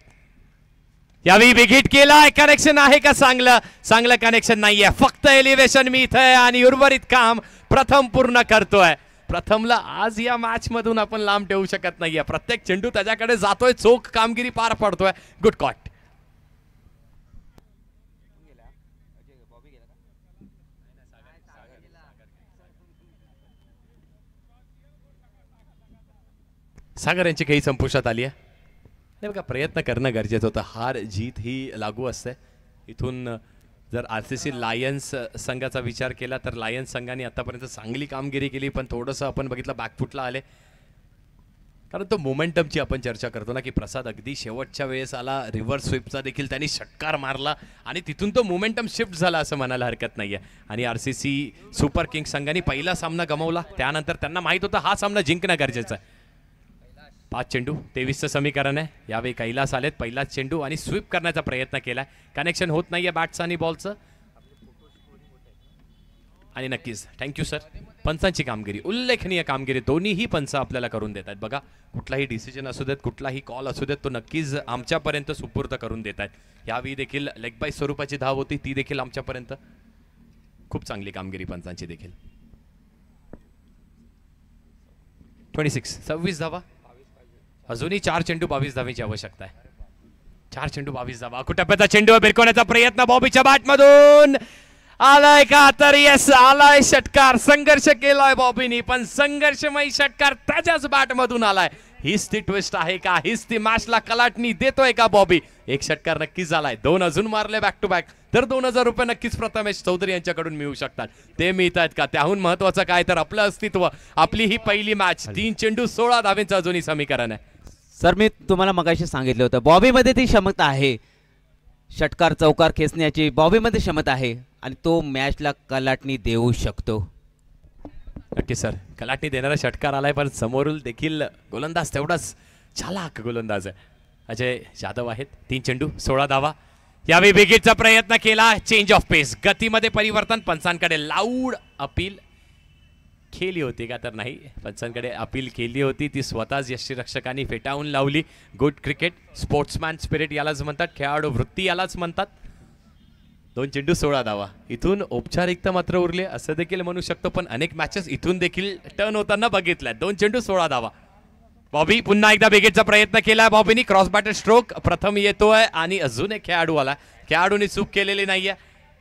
यावेळी बिघिट केलाय. कनेक्शन आहे का चांगलं. चांगलं कनेक्शन नाहीये, फक्त एलिव्हेशन मिळतंय आणि उर्वरित काम प्रथम पूर्ण करतोय. प्रथमला आज या मॅच मधून आपण लांब ठेवू शकत नाहीये. प्रत्येक चेंडू त्याच्याकडे जातोय, चोख कामगिरी पार पडतोय. Good cot. सागर यांची काही संपुष्टात आली आहे. नाही बघा, प्रयत्न करणं गरजेचं होतं. हार जीत ही लागू असते. इथून जर आरसीसी लायन्स संघाचा विचार केला तर लायन्स संघाने आतापर्यंत चांगली कामगिरी केली, पण थोडंसं आपण बघितलं बॅकफुटला आले. कारण तो मोमेंटमची आपण चर्चा करतो ना, की प्रसाद अगदी शेवटच्या वेळेस आला, रिव्हर्स स्वीपचा देखील त्यांनी षटकार मारला आणि तिथून तो मोमेंटम शिफ्ट झाला असं म्हणायला हरकत नाही आहे. आणि आरसीसी सुपर किंग्स संघाने पहिला सामना गमावला, त्यानंतर त्यांना माहीत होतं हा सामना जिंकणं गरजेचं आहे. 5 चेंडू 23चं समीकरण आहे. यावेळी कैलास आलेत. पहिलाच चेंडू आणि स्वीप करण्याचा प्रयत्न केलाय. कनेक्शन होत नाहीये बॅटचं आणि बॉलचं. आणि नक्कीच थँक्यू सर. पंचांची कामगिरी उल्लेखनीय कामगिरी दोन्हीही पंच आपल्याला करून देत आहेत. बघा, कुठलाही डिसिजन असू देत, कुठलाही कॉल असू देत, तो नक्कीच आमच्यापर्यंत सुपूर्द करून देत आहेत. यावेळी देखील लेग बाय स्वरूपाची धाव होती, ती देखील आमच्यापर्यंत. खूप चांगली कामगिरी पंचांची देखील. 26 धावा. अजूनही 4 चेंडू 22 धावेची आवश्यकता आहे. 4 चेंडू 22 धावा. कुटप्प्याचा चेंडू बिरकवण्याचा प्रयत्न बॉबीच्या बॅटमधून आलाय का, तर यस आलाय षटकार. संघर्ष केलाय बॉबीनी, पण संघर्षमयी षटकार त्याच्याच बॅटमधून आलाय. हीच ती ट्विस्ट आहे का, हीच ती मॅचला कलाटणी देतोय का बॉबी. एक षटकार नक्कीच झालाय, 2 अजून मारले बॅक टू बॅक, तर 2000 रुपये नक्कीच प्रथमेश चौधरी यांच्याकडून मिळू शकतात. ते मिळत आहेत का. त्याहून महत्वाचं काय तर आपलं अस्तित्व, आपली ही पहिली मॅच. 3 चेंडू 16 धावेचं अजूनही समीकरण आहे. सर, मी तुम्हाला मगाशी सांगितलं होतं बॉबीमध्ये ती क्षमता आहे. षटकार चौकार खेचण्याची बॉबीमध्ये क्षमता आहे आणि तो मॅचला कलाटणी देऊ शकतो. नक्की सर, कलाटणी देणारा षटकार आलाय, पण समोरून देखील गोलंदाज तेवढाच चालाक गोलंदाज आहे. अजय जाधव आहेत. 3 चेंडू 16 धावा. यावेळी बिगिटचा प्रयत्न केला. चेंज ऑफ पेस, गतीमध्ये परिवर्तन. पंचांकडे लाऊड अपील केली होती का, तर नाही, पंचांकडे अपील केली होती, ती स्वतःच यष्टीरक्षकांनी फेटाळून लावली. गुड क्रिकेट, स्पोर्ट्समॅन स्पिरिट यालाच म्हणतात, खेळाडू वृत्ती यालाच म्हणतात. 2 चेंडू 16 धावा. इथून औपचारिकता मात्र उरली असं देखील म्हणू शकतो, पण अनेक मॅचेस इथून देखील टर्न होताना बघितल्या. 2 चेंडू 16 धावा. बॉबी पुन्हा एकदा बिगेटचा प्रयत्न केला. बॉबीनी क्रॉस बॅटर स्ट्रोक प्रथम येतोय आणि अजून एक खेळाडू आला. खेळाडूने चूक केलेली नाहीये.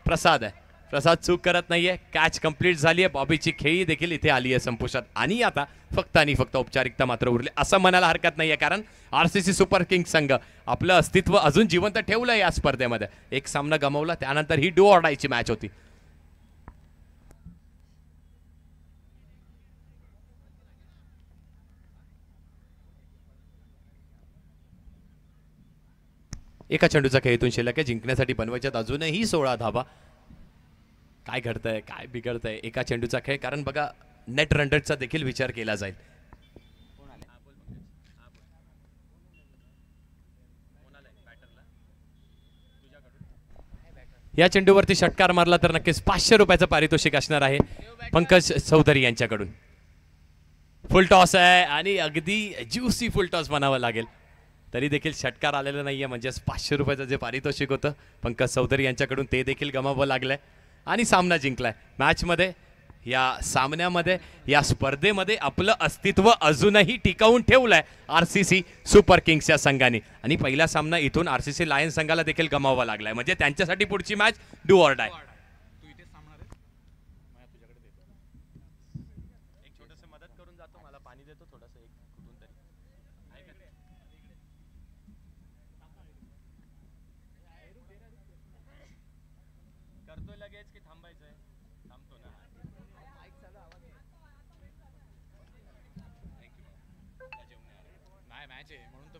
प्रसाद आहे. प्रसाद चूक करत नाहीये. कॅच कंप्लीट झाली आहे. बॉबीची खेळी देखील इथे आली आहे संपुष्टात. आणि आता फक्त आणि फक्त औपचारिकता मात्र उरली असं म्हणायला हरकत नाहीये, कारण आरसीसी सुपर किंग्स संघ आपलं अस्तित्व अजून जिवंत ठेवलं या स्पर्धेमध्ये. एक सामना गमावला, त्यानंतर ही डू ऑर डायची मॅच होती. एका चेंडूचा खेळीतून शिल्लक आहे. जिंकण्यासाठी बनवायच्यात अजूनही 16 धावा. काय घडतंय, काय बिघडतंय एका चेंडूचा खेळ, कारण बघा नेट रन रेटचा देखील विचार केला जाईल. या चेंडूवरती षटकार मारला तर नक्कीच 500 रुपयाचं पारितोषिक असणार आहे पंकज चौधरी यांच्याकडून. फुल टॉस आहे आणि अगदी ज्युसी फुल टॉस म्हणावं लागेल. तरी देखील षटकार आलेला नाहीये, म्हणजे 500 रुपयाचं जे पारितोषिक होतं पंकज चौधरी यांच्याकडून ते देखील गमावं लागलंय आणि सामना जिंकलाय. मॅचमध्ये, या सामन्यामध्ये, या स्पर्धेमध्ये आपलं अस्तित्व अजूनही टिकवून ठेवलंय RCC सुपर किंग्स या संघाने. आणि पहिला सामना इथून RCC लायन्स संघाला देखील गमावावा लागलाय, म्हणजे त्यांच्यासाठी पुढची मॅच डू ऑर डाय. मदत करून जातो, मला पाणी देतो थोडंसं एक कुठून तरी. करतोय लगेच की थांबायचंय? थांबतो ना. नाही मॅच आहे म्हणून तो